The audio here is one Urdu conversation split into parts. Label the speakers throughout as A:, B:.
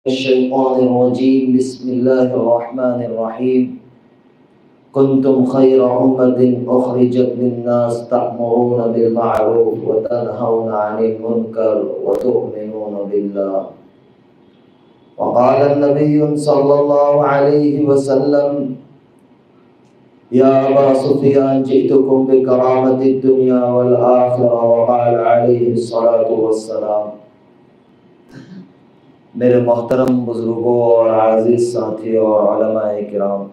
A: الشيطان الرجيم بسم الله الرحمن الرحيم كنتم خير أمة أخرجت للناس تأمرون بالمعروف وتنهون عن المنكر وتؤمنون بالله وقال النبي صلى الله عليه وسلم يا أبا سفيان جئتكم بكرامة الدنيا والآخرة وقال عليه الصلاة والسلام۔ میرے محترم بزرگوں اور عزیز ساتھیوں اور علماء کرام،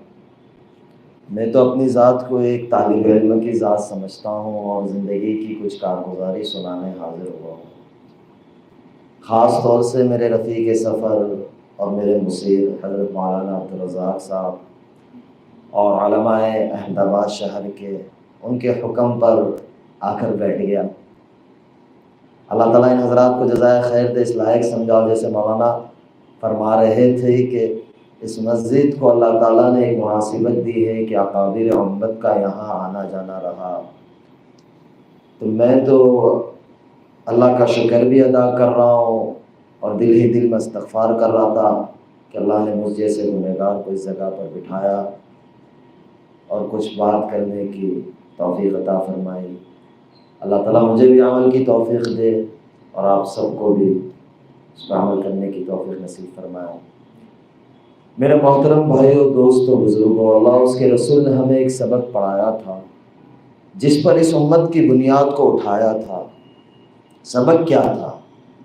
A: میں تو اپنی ذات کو ایک طالب علم کی ذات سمجھتا ہوں اور زندگی کی کچھ کارگزاری سنانے حاضر ہوا ہوں۔ خاص طور سے میرے رفیق سفر اور میرے مصیر حضرت مولانا عبدالرزاق صاحب اور علماء احمد آباد شہر کے ان کے حکم پر آ کر بیٹھ گیا۔ اللہ تعالیٰ ان حضرات کو جزائے خیر دے، اس لائق سمجھاؤ جیسے مولانا فرما رہے تھے کہ اس مسجد کو اللہ تعالیٰ نے ایک مناسبت دی ہے کہ اکابر امت کا یہاں آنا جانا رہا، تو میں تو اللہ کا شکر بھی ادا کر رہا ہوں اور دل ہی دل میں استغفار کر رہا تھا کہ اللہ نے مجھ جیسے گنہگار کو اس جگہ پر بٹھایا اور کچھ بات کرنے کی توفیق عطا فرمائی۔ اللہ تعالیٰ مجھے بھی عمل کی توفیق دے اور آپ سب کو بھی اس پر عمل کرنے کی توفیق نصیب فرمائے۔ میرے محترم بھائیوں، دوستوں، بزرگوں، اللہ اس کے رسول نے ہمیں ایک سبق پڑھایا تھا جس پر اس امت کی بنیاد کو اٹھایا تھا۔ سبق کیا تھا؟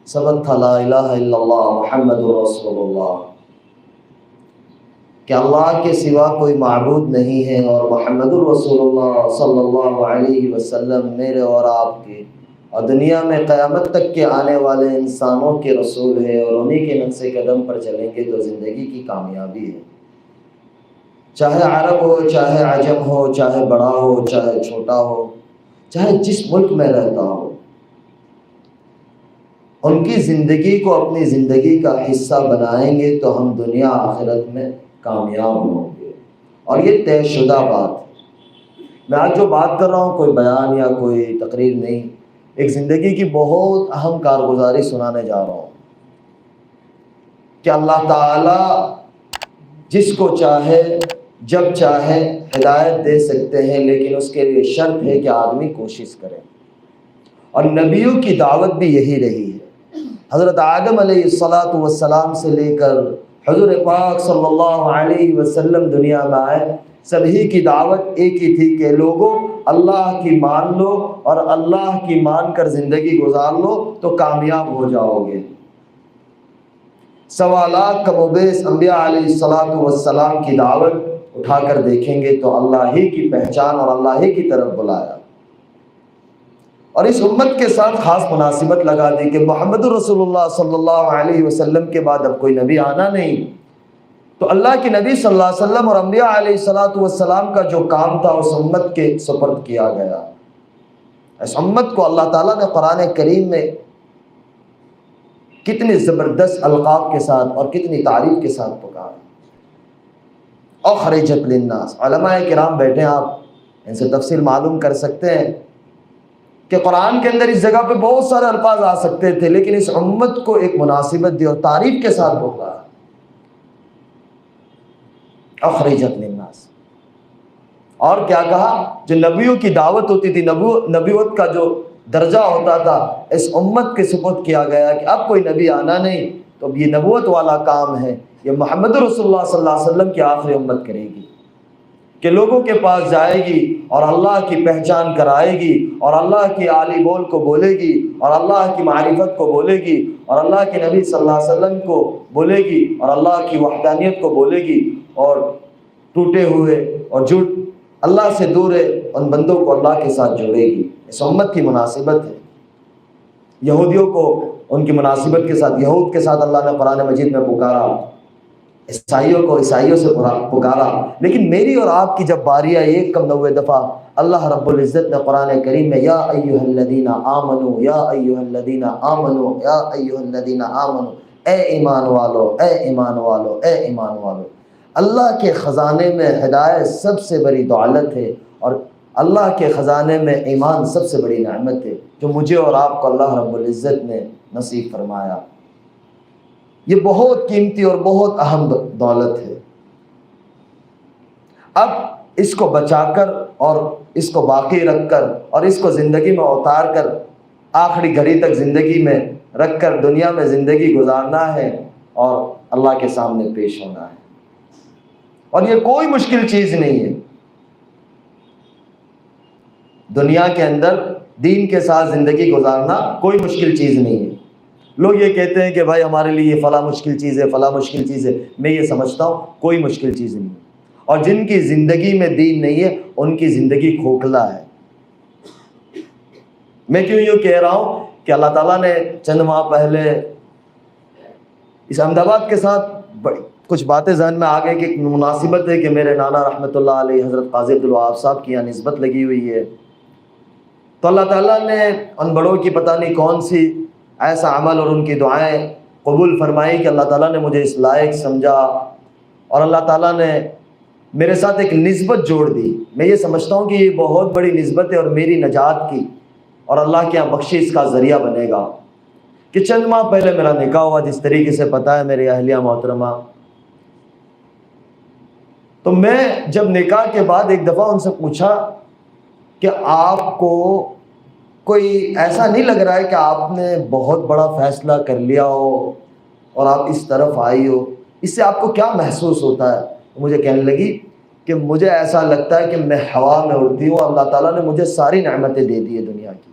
A: سبق تھا لا الہ الا اللہ محمد رسول اللہ، کہ اللہ کے سوا کوئی معبود نہیں ہے اور محمد الرسول اللہ صلی اللہ علیہ وسلم میرے اور آپ کے اور دنیا میں قیامت تک کے آنے والے انسانوں کے رسول ہے، اور انہی کے نقش قدم پر چلیں گے تو زندگی کی کامیابی ہے۔ چاہے عرب ہو، چاہے عجم ہو، چاہے بڑا ہو، چاہے چھوٹا ہو، چاہے جس ملک میں رہتا ہو، ان کی زندگی کو اپنی زندگی کا حصہ بنائیں گے تو ہم دنیا آخرت میں کامیاب ہوں گے، اور یہ طے شدہ بات ہے۔ میں آج جو بات کر رہا ہوں کوئی بیان یا کوئی تقریر نہیں، ایک زندگی کی بہت اہم کارگزاری سنانے جا رہا ہوں کہ اللہ تعالیٰ جس کو چاہے جب چاہے ہدایت دے سکتے ہیں، لیکن اس کے لیے شرط ہے کہ آدمی کوشش کرے، اور نبیوں کی دعوت بھی یہی رہی ہے۔ حضرت آدم علیہ السلام سے لے کر حضور پاک صلی اللہ علیہ وسلم دنیا میں آئے، سبھی کی دعوت ایک ہی تھی کہ لوگوں اللہ کی مان لو اور اللہ کی مان کر زندگی گزار لو تو کامیاب ہو جاؤ گے۔ سوالات کم و بیش انبیاء علیہ السلام کی دعوت اٹھا کر دیکھیں گے تو اللہ ہی کی پہچان اور اللہ ہی کی طرف بلایا، اور اس امت کے ساتھ خاص مناسبت لگا دی کہ محمد رسول اللہ صلی اللہ علیہ وسلم کے بعد اب کوئی نبی آنا نہیں، تو اللہ کے نبی صلی اللہ علیہ وسلم اور انبیاء علیہ السلام کا جو کام تھا اس امت کے سپرد کیا گیا۔ اس امت کو اللہ تعالیٰ نے قرآن کریم میں کتنی زبردست القاب کے ساتھ اور کتنی تعریف کے ساتھ پکارا۔ اخرجت للناس، علماء کرام بیٹھے ہیں، آپ ان سے تفصیل معلوم کر سکتے ہیں کہ قرآن کے اندر اس جگہ پہ بہت سارے الفاظ آ سکتے تھے، لیکن اس امت کو ایک مناسبت دی اور تعریف کے ساتھ پکارا، اخرجت للناس۔ اور کیا کہا؟ جو نبیوں کی دعوت ہوتی تھی، نبوت کا جو درجہ ہوتا تھا، اس امت کے سپرد کیا گیا کہ اب کوئی نبی آنا نہیں، تو اب یہ نبوت والا کام ہے، یہ محمد رسول اللہ صلی اللہ علیہ وسلم کی آخری امت کرے گی کہ لوگوں کے پاس جائے گی اور اللہ کی پہچان کرائے گی اور اللہ کی عالی بول کو بولے گی اور اللہ کی معرفت کو بولے گی اور اللہ کے نبی صلی اللہ علیہ وسلم کو بولے گی اور اللہ کی وحدانیت کو بولے گی، اور ٹوٹے ہوئے اور جھوٹ اللہ سے دور ہے ان بندوں کو اللہ کے ساتھ جوڑے گی۔ اس امت کی مناسبت ہے۔ یہودیوں کو ان کی مناسبت کے ساتھ، یہود کے ساتھ اللہ نے قرآن مجید میں پکارا، عیسائیوں کو عیسائیوں سے پکارا، لیکن میری اور آپ کی جب باری آئی 1 دفعہ اللہ رب العزت نے قرآن کریم میں یا ایھا الذین آمنو، یا ایھا الذین آمنو، یا ایھا الذین آمنو، اے ایمان والو، اے ایمان والو، اے ایمان والو۔ اللہ کے خزانے میں ہدایت سب سے بڑی دولت ہے، اور اللہ کے خزانے میں ایمان سب سے بڑی نعمت ہے جو مجھے اور آپ کو اللہ رب العزت نے نصیب فرمایا۔ یہ بہت قیمتی اور بہت اہم دولت ہے۔ اب اس کو بچا کر اور اس کو باقی رکھ کر اور اس کو زندگی میں اتار کر آخری گھڑی تک زندگی میں رکھ کر دنیا میں زندگی گزارنا ہے اور اللہ کے سامنے پیش ہونا ہے، اور یہ کوئی مشکل چیز نہیں ہے۔ دنیا کے اندر دین کے ساتھ زندگی گزارنا کوئی مشکل چیز نہیں ہے۔ لوگ یہ کہتے ہیں کہ بھائی ہمارے لیے یہ فلاں مشکل چیز ہے، فلاں مشکل چیز ہے۔ میں یہ سمجھتا ہوں کوئی مشکل چیز نہیں ہے، اور جن کی زندگی میں دین نہیں ہے ان کی زندگی کھوکھلا ہے۔ میں کیوں یوں کہہ رہا ہوں کہ اللہ تعالیٰ نے چند ماہ پہلے اس احمد آباد کے ساتھ کچھ باتیں ذہن میں آ گئی کہ مناسبت ہے کہ میرے نانا رحمۃ اللہ علیہ حضرت قاضی عبدالوہاب صاحب کی یہاں نسبت لگی ہوئی ہے، تو اللہ تعالیٰ نے ان بڑوں کی پتہ نہیں کون سی ایسا عمل اور ان کی دعائیں قبول فرمائی کہ اللہ تعالیٰ نے مجھے اس لائق سمجھا، اور اللہ تعالیٰ نے میرے ساتھ ایک نسبت جوڑ دی۔ میں یہ سمجھتا ہوں کہ یہ بہت بڑی نسبت ہے اور میری نجات کی اور اللہ کے یہاں بخشش کا ذریعہ بنے گا کہ چند ماہ پہلے میرا نکاح ہوا، جس طریقے سے پتہ ہے میری اہلیہ محترمہ۔ تو میں جب نکاح کے بعد ایک دفعہ ان سے پوچھا کہ آپ کو کوئی ایسا نہیں لگ رہا ہے کہ آپ نے بہت بڑا فیصلہ کر لیا ہو اور آپ اس طرف آئی ہو، اس سے آپ کو کیا محسوس ہوتا ہے؟ مجھے کہنے لگی کہ مجھے ایسا لگتا ہے کہ میں ہوا میں اڑتی ہوں، اللہ تعالیٰ نے مجھے ساری نعمتیں دے دی ہے دنیا کی۔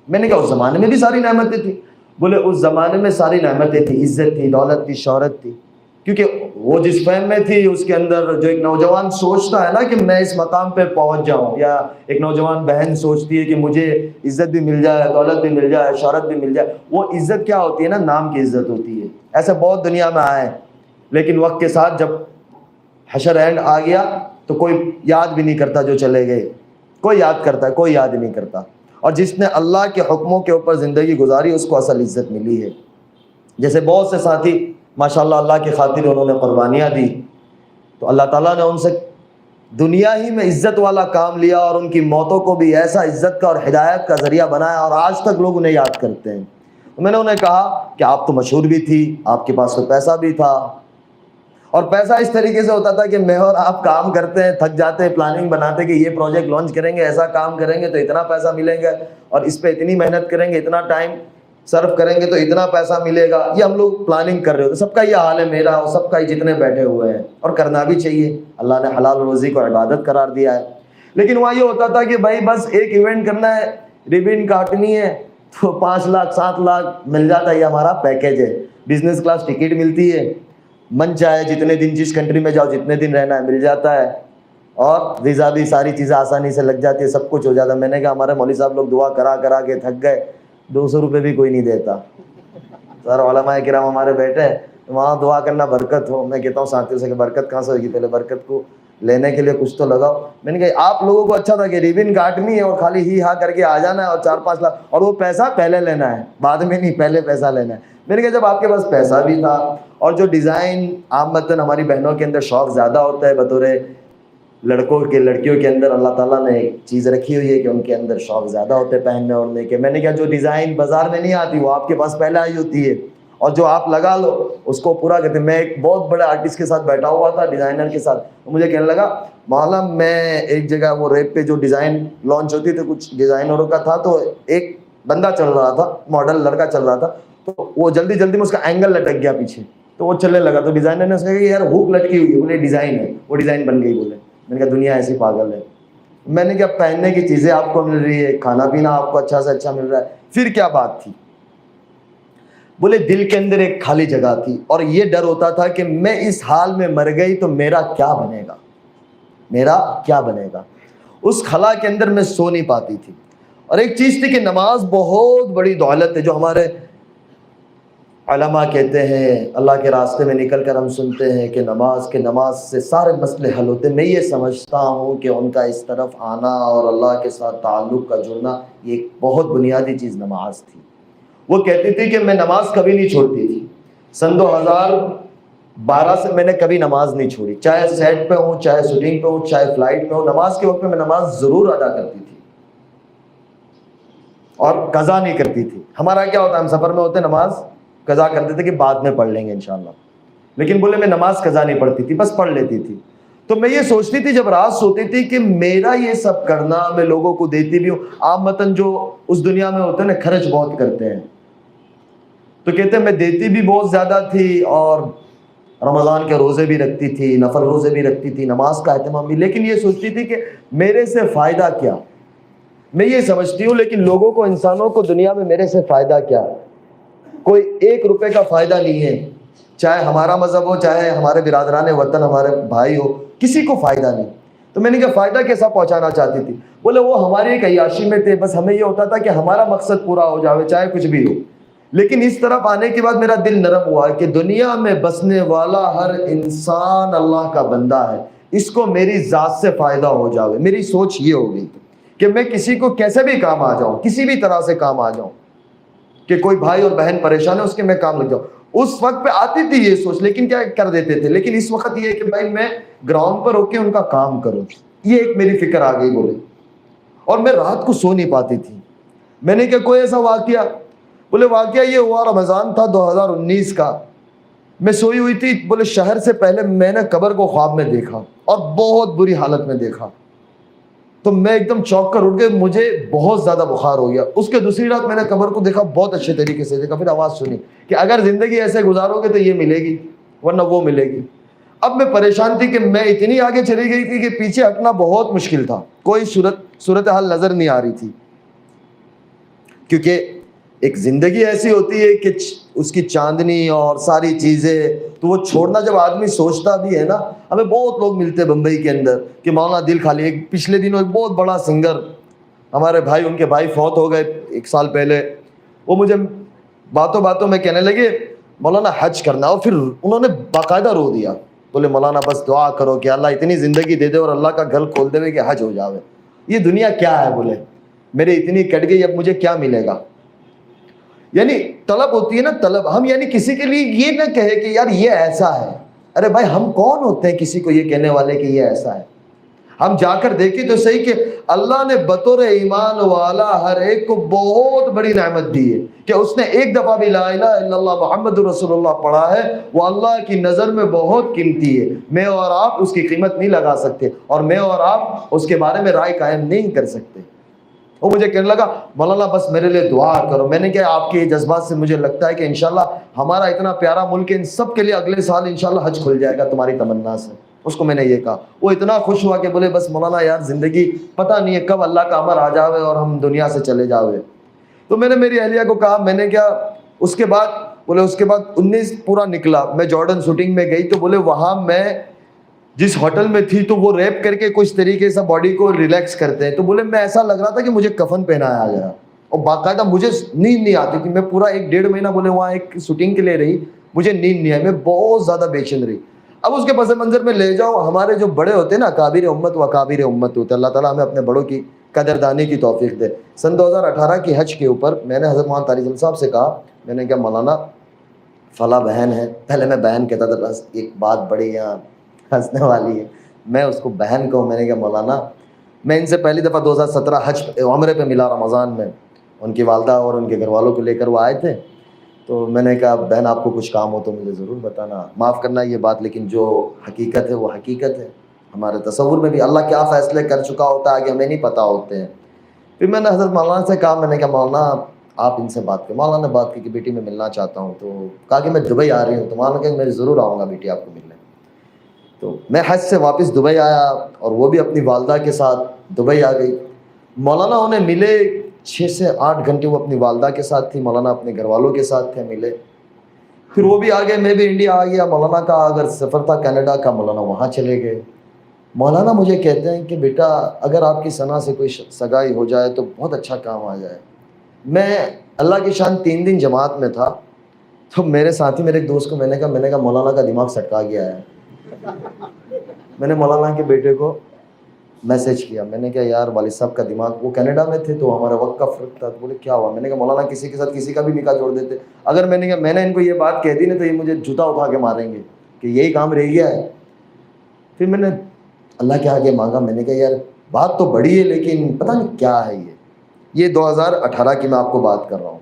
A: میں نے کہا اس زمانے میں بھی ساری نعمتیں تھیں؟ بولے اس زمانے میں ساری نعمتیں تھیں، عزت تھی، دولت تھی، شہرت تھی، کیونکہ وہ جس فہم میں تھی اس کے اندر جو ایک نوجوان سوچتا ہے نا کہ میں اس مقام پہ پہنچ جاؤں، یا ایک نوجوان بہن سوچتی ہے کہ مجھے عزت بھی مل جائے، دولت بھی مل جائے، شہرت بھی مل جائے، وہ عزت کیا ہوتی ہے نا، نام کی عزت ہوتی ہے۔ ایسے بہت دنیا میں آئے، لیکن وقت کے ساتھ جب حشر اینڈ آ گیا تو کوئی یاد بھی نہیں کرتا جو چلے گئے، کوئی یاد کرتا ہے، کوئی یاد نہیں کرتا، اور جس نے اللہ کے حکموں کے اوپر زندگی گزاری اس کو اصل عزت ملی ہے۔ جیسے بہت سے ساتھی ماشاءاللہ اللہ کی خاطر انہوں نے قربانیاں دی، تو اللہ تعالیٰ نے ان سے دنیا ہی میں عزت والا کام لیا اور ان کی موتوں کو بھی ایسا عزت کا اور ہدایت کا ذریعہ بنایا، اور آج تک لوگ انہیں یاد کرتے ہیں۔ تو میں نے انہیں کہا کہ آپ تو مشہور بھی تھی، آپ کے پاس تو پیسہ بھی تھا، اور پیسہ اس طریقے سے ہوتا تھا کہ میں اور آپ کام کرتے ہیں، تھک جاتے ہیں، پلاننگ بناتے کہ یہ پروجیکٹ لانچ کریں گے، ایسا کام کریں گے تو اتنا پیسہ ملے گا، اور اس پہ اتنی محنت کریں گے، اتنا ٹائم صرف کریں گے تو اتنا پیسہ ملے گا، یہ ہم لوگ پلاننگ کر رہے ہوتے۔ سب کا یہ حال ہے، میرا اور سب کا ہی جتنے بیٹھے ہوئے ہیں، اور کرنا بھی چاہیے، اللہ نے حلال روزی کو عبادت قرار دیا ہے۔ لیکن وہاں یہ ہوتا تھا کہ بھائی بس ایک ایونٹ کرنا ہے، ریبن کاٹنی ہے تو 5 لاکھ 7 لاکھ مل جاتا ہے، یہ ہمارا پیکیج ہے، بزنس کلاس ٹکٹ ملتی ہے، من چاہے جتنے دن جس کنٹری میں جاؤ جتنے دن رہنا ہے مل جاتا ہے، اور ویزا بھی ساری چیزیں آسانی سے لگ جاتی ہے، سب کچھ ہو جاتا ہے۔ میں نے کہا ہمارے مولوی صاحب لوگ دعا کرا کرا کے تھک گئے، 200 روپے بھی کوئی نہیں دیتا۔ سر علماء کرام ہمارے بیٹھے وہاں دعا کرنا برکت ہو، میں کہتا ہوں ساتھیوں سے کہ برکت کہاں سے ہوگی، پہلے برکت کو لینے کے لیے کچھ تو لگاؤ۔ میں نے کہا آپ لوگوں کو اچھا تھا کہ ریبن کاٹنی ہے اور خالی ہی ہاں کر کے آ جانا ہے اور 4-5 لاکھ، اور وہ پیسہ پہلے لینا ہے، بعد میں نہیں، پہلے پیسہ لینا ہے۔ میں نے کہا جب آپ کے پاس پیسہ بھی تھا، اور جو ڈیزائن عامتاً ہماری بہنوں کے اندر شوق زیادہ ہوتا ہے، بطور لڑکوں کے لڑکیوں کے اندر اللہ تعالیٰ نے ایک چیز رکھی ہوئی ہے کہ ان کے اندر شوق زیادہ ہوتے ہیں پہننے اوڑھنے کے۔ میں نے کہا جو ڈیزائن بازار میں نہیں آتی وہ آپ کے پاس پہلے آئی ہوتی ہے، اور جو آپ لگا لو اس کو پورا کرتے۔ میں ایک بہت بڑے آرٹسٹ کے ساتھ بیٹھا ہوا تھا، ڈیزائنر کے ساتھ، مجھے کہنے لگا مولانا میں ایک جگہ وہ ریپ پہ جو ڈیزائن لانچ ہوتی تھی کچھ ڈیزائنروں کا تھا، تو ایک بندہ چل رہا تھا، ماڈل لڑکا چل رہا تھا، تو وہ جلدی جلدی میں اس کا اینگل لٹک گیا پیچھے، تو وہ چلنے لگا، تو ڈیزائنر نے کہا کہ یار ہک لٹکی ہوئی ہے، بولے ڈیزائن ہے، وہ ڈیزائن بن گئی۔ بولے میں نے کہا دنیا ایسی پاگل ہے۔ میں نے کہا پہننے کی چیزیں آپ کو مل رہی ہے، کھانا پینا آپ کو اچھا سے اچھا مل رہا ہے، پھر کیا بات تھی؟ بولے دل کے اندر ایک خالی جگہ تھی، اور یہ ڈر ہوتا تھا کہ میں اس حال میں مر گئی تو میرا کیا بنے گا، میرا کیا بنے گا۔ اس خلا کے اندر میں سو نہیں پاتی تھی۔ اور ایک چیز تھی کہ نماز بہت بڑی دولت ہے، جو ہمارے علماء کہتے ہیں، اللہ کے راستے میں نکل کر ہم سنتے ہیں کہ نماز سے سارے مسئلے حل ہوتے ہیں۔ میں یہ سمجھتا ہوں کہ ان کا اس طرف آنا اور اللہ کے ساتھ تعلق کا جڑنا، یہ ایک بہت بنیادی چیز نماز تھی۔ وہ کہتی تھی کہ میں نماز کبھی نہیں چھوڑتی تھی، سن 2012 سے میں نے کبھی نماز نہیں چھوڑی، چاہے سیٹ پہ ہوں، چاہے شوٹنگ پہ ہوں، چاہے فلائٹ پہ ہوں، نماز کے وقت میں نماز ضرور ادا کرتی تھی اور قضا نہیں کرتی تھی۔ ہمارا کیا ہوتا ہے، ہم سفر میں ہوتے نماز قضا کر دیتے کہ بعد میں پڑھ لیں گے انشاءاللہ. لیکن بولے میں نماز قضا نہیں پڑھتی تھی, بس پڑھ لیتی تھی. تو میں یہ سوچتی تھی جب رات سوتی تھی کہ میرا یہ سب کرنا, میں لوگوں کو دیتی بھی ہوں. عامتاً جو اس دنیا میں ہوتے ہیں نا, خرچ بہت کرتے ہیں, تو کہتے ہیں میں دیتی بھی بہت زیادہ تھی اور رمضان کے روزے بھی رکھتی تھی, نفل روزے بھی رکھتی تھی, نماز کا اہتمام بھی. لیکن یہ سوچتی تھی کہ میرے سے فائدہ کیا. میں یہ سمجھتی ہوں لیکن لوگوں کو, انسانوں کو دنیا میں میرے سے فائدہ کیا؟ کوئی 1 روپے کا فائدہ نہیں ہے. چاہے ہمارا مذہب ہو, چاہے ہمارے برادران وطن, ہمارے بھائی ہو, کسی کو فائدہ نہیں. تو میں نے کہا فائدہ کیسا پہنچانا چاہتی تھی؟ بولے وہ ہماری ایک عیاشی میں تھے, بس ہمیں یہ ہوتا تھا کہ ہمارا مقصد پورا ہو جاوے چاہے کچھ بھی ہو. لیکن اس طرف آنے کے بعد میرا دل نرم ہوا کہ دنیا میں بسنے والا ہر انسان اللہ کا بندہ ہے, اس کو میری ذات سے فائدہ ہو جاوے. میری سوچ یہ ہو گئی کہ میں کسی کو کیسے بھی کام آ جاؤں, کسی بھی طرح سے کام آ جاؤں, کہ کوئی بھائی اور بہن پریشان ہے اس کے میں کام لگ جاؤں. اس وقت پہ آتی تھی یہ سوچ, لیکن کیا کر دیتے تھے. لیکن اس وقت یہ ہے کہ بھائی میں گراؤنڈ پر ہو کے ان کا کام کروں, یہ ایک میری فکر آ گئی. بولے اور میں رات کو سو نہیں پاتی تھی. میں نے کہا کوئی ایسا واقعہ؟ بولے واقعہ یہ ہوا, رمضان تھا 2019 کا, میں سوئی ہوئی تھی. بولے شہر سے پہلے میں نے قبر کو خواب میں دیکھا اور بہت بری حالت میں دیکھا. تو میں ایک دم چونک کر اٹھ گئے, مجھے بہت زیادہ بخار ہو گیا. اس کے دوسری رات میں نے قبر کو دیکھا, بہت اچھے طریقے سے دیکھا. پھر آواز سنی کہ اگر زندگی ایسے گزارو گے تو یہ ملے گی ورنہ وہ ملے گی. اب میں پریشان تھی کہ میں اتنی آگے چلی گئی تھی کہ پیچھے ہٹنا بہت مشکل تھا, کوئی صورتحال نظر نہیں آ رہی تھی. کیونکہ ایک زندگی ایسی ہوتی ہے کہ اس کی چاندنی اور ساری چیزیں, تو وہ چھوڑنا جب آدمی سوچتا بھی ہے نا. ہمیں بہت لوگ ملتے بمبئی کے اندر کہ مولانا دل خالی. ایک پچھلے دنوں ایک بہت بڑا سنگر, ہمارے بھائی, ان کے بھائی فوت ہو گئے 1 سال پہلے. وہ مجھے باتوں باتوں میں کہنے لگے مولانا حج کرنا, اور پھر انہوں نے باقاعدہ رو دیا. بولے مولانا بس دعا کرو کہ اللہ اتنی زندگی دے دے اور اللہ کا گھر کھول دے کہ حج ہو جاوے. یہ دنیا کیا ہے؟ بولے میرے اتنی کٹ گئی, اب مجھے کیا ملے گا؟ یعنی طلب ہوتی ہے نا, طلب. ہم یعنی کسی کے لیے یہ نہ کہے کہ یار یہ ایسا ہے. ارے بھائی ہم کون ہوتے ہیں کسی کو یہ کہنے والے کہ یہ ایسا ہے؟ ہم جا کر دیکھیں تو صحیح کہ اللہ نے بطور ایمان والا ہر ایک کو بہت بڑی نعمت دی ہے کہ اس نے ایک دفعہ بھی لا الہ الا اللہ محمد رسول اللہ پڑھا ہے. وہ اللہ کی نظر میں بہت قیمتی ہے. میں اور آپ اس کی قیمت نہیں لگا سکتے, اور میں اور آپ اس کے بارے میں رائے قائم نہیں کر سکتے. وہ مجھے کہنے لگا مولانا بس میرے لیے دعا کرو. میں نے کہا آپ کے جذبات سے مجھے لگتا ہے کہ انشاءاللہ ہمارا اتنا پیارا ملک ہے, ان سب کے لیے اگلے سال انشاءاللہ حج کھل جائے گا تمہاری تمنا سے. اس کو میں نے یہ کہا, وہ اتنا خوش ہوا کہ بولے بس مولانا یار زندگی پتہ نہیں ہے کب اللہ کا امر آ جاوے اور ہم دنیا سے چلے جاوے. تو میں نے میری اہلیہ کو کہا, میں نے کیا اس کے بعد, بولے اس کے بعد 19 پورا نکلا. میں جارڈن شوٹنگ میں گئی تو بولے وہاں میں جس ہوٹل میں تھی تو وہ ریپ کر کے کچھ طریقے سے باڈی کو ریلیکس کرتے ہیں. تو بولے میں ایسا لگ رہا تھا کہ مجھے کفن پہنایا گیا, اور باقاعدہ مجھے نیند نہیں آتی تھی. میں پورا 1-1.5 مہینہ بولے وہاں ایک شوٹنگ کے لیے رہی, مجھے نیند نہیں آئی, میں بہت زیادہ بے چین رہی. اب اس کے پس منظر میں لے جاؤ, ہمارے جو بڑے ہوتے ہیں نا, اکابر امت و اکابر امت ہوتے ہیں. اللہ تعالیٰ ہمیں اپنے بڑوں کی قدردانی کی توفیق دے. سن 2018 کی حج کے اوپر میں نے حضرت مولانا طارق جمیل صاحب سے کہا, میں نے کہا مولانا فلاں بہن ہے, پہلے میں بہن کہتا تھا, بس ایک بات بڑی یہاں ہنسنے والی ہے, میں اس کو بہن کہوں. میں نے کہا مولانا میں ان سے پہلی دفعہ 2017 حج عمرے پہ ملا رمضان میں, ان کی والدہ اور ان کے گھر والوں کو لے کر وہ آئے تھے. تو میں نے کہا بہن آپ کو کچھ کام ہو تو مجھے ضرور بتانا, معاف کرنا یہ بات, لیکن جو حقیقت ہے وہ حقیقت ہے. ہمارے تصور میں بھی اللہ کیا فیصلے کر چکا ہوتا ہے آگے ہمیں نہیں پتہ ہوتے ہیں. پھر میں نے حضرت مولانا سے کہا, میں نے کہا مولانا آپ ان سے بات کریں. مولانا نے بات کی کہ بیٹی میں ملنا چاہتا ہوں. تو کہا کہ میں دبئی آ رہی ہوں. تو مولانا کہ میں ضرور آؤں گا بیٹی آپ کو ملنے. تو میں حج سے واپس دبئی آیا اور وہ بھی اپنی والدہ کے ساتھ دبئی آ گئی. مولانا انہیں ملے 6 سے 8 گھنٹے وہ اپنی والدہ کے ساتھ تھی, مولانا اپنے گھر والوں کے ساتھ تھے, ملے. پھر وہ بھی آ گئے, میں بھی انڈیا آ گیا. مولانا کا اگر سفر تھا کینیڈا کا, مولانا وہاں چلے گئے. مولانا مجھے کہتے ہیں کہ بیٹا اگر آپ کی ثنا سے کوئی سگائی ہو جائے تو بہت اچھا کام آ جائے. میں اللہ کی شان 3 دن جماعت میں تھا, تو میرے ساتھی میرے ایک دوست کو میں نے کہا مولانا کا دماغ سٹکا گیا ہے. میں نے مولانا کے بیٹے کو میسج کیا, میں نے کہا یار والد صاحب کا دماغ, وہ کینیڈا میں تھے تو ہمارا وقت کا فرق تھا. تو بولے کیا ہوا؟ میں نے کہا مولانا کسی کے ساتھ کسی کا بھی نکاح جوڑ دیتے. اگر میں نے ان کو یہ بات کہہ دی نا تو یہ مجھے جوتا اٹھا کے ماریں گے کہ یہی کام رہ گیا ہے. پھر میں نے اللہ کے آگے مانگا, میں نے کہا یار بات تو بڑی ہے لیکن پتہ نہیں کیا ہے. یہ 2018 کی میں آپ کو بات کر رہا ہوں.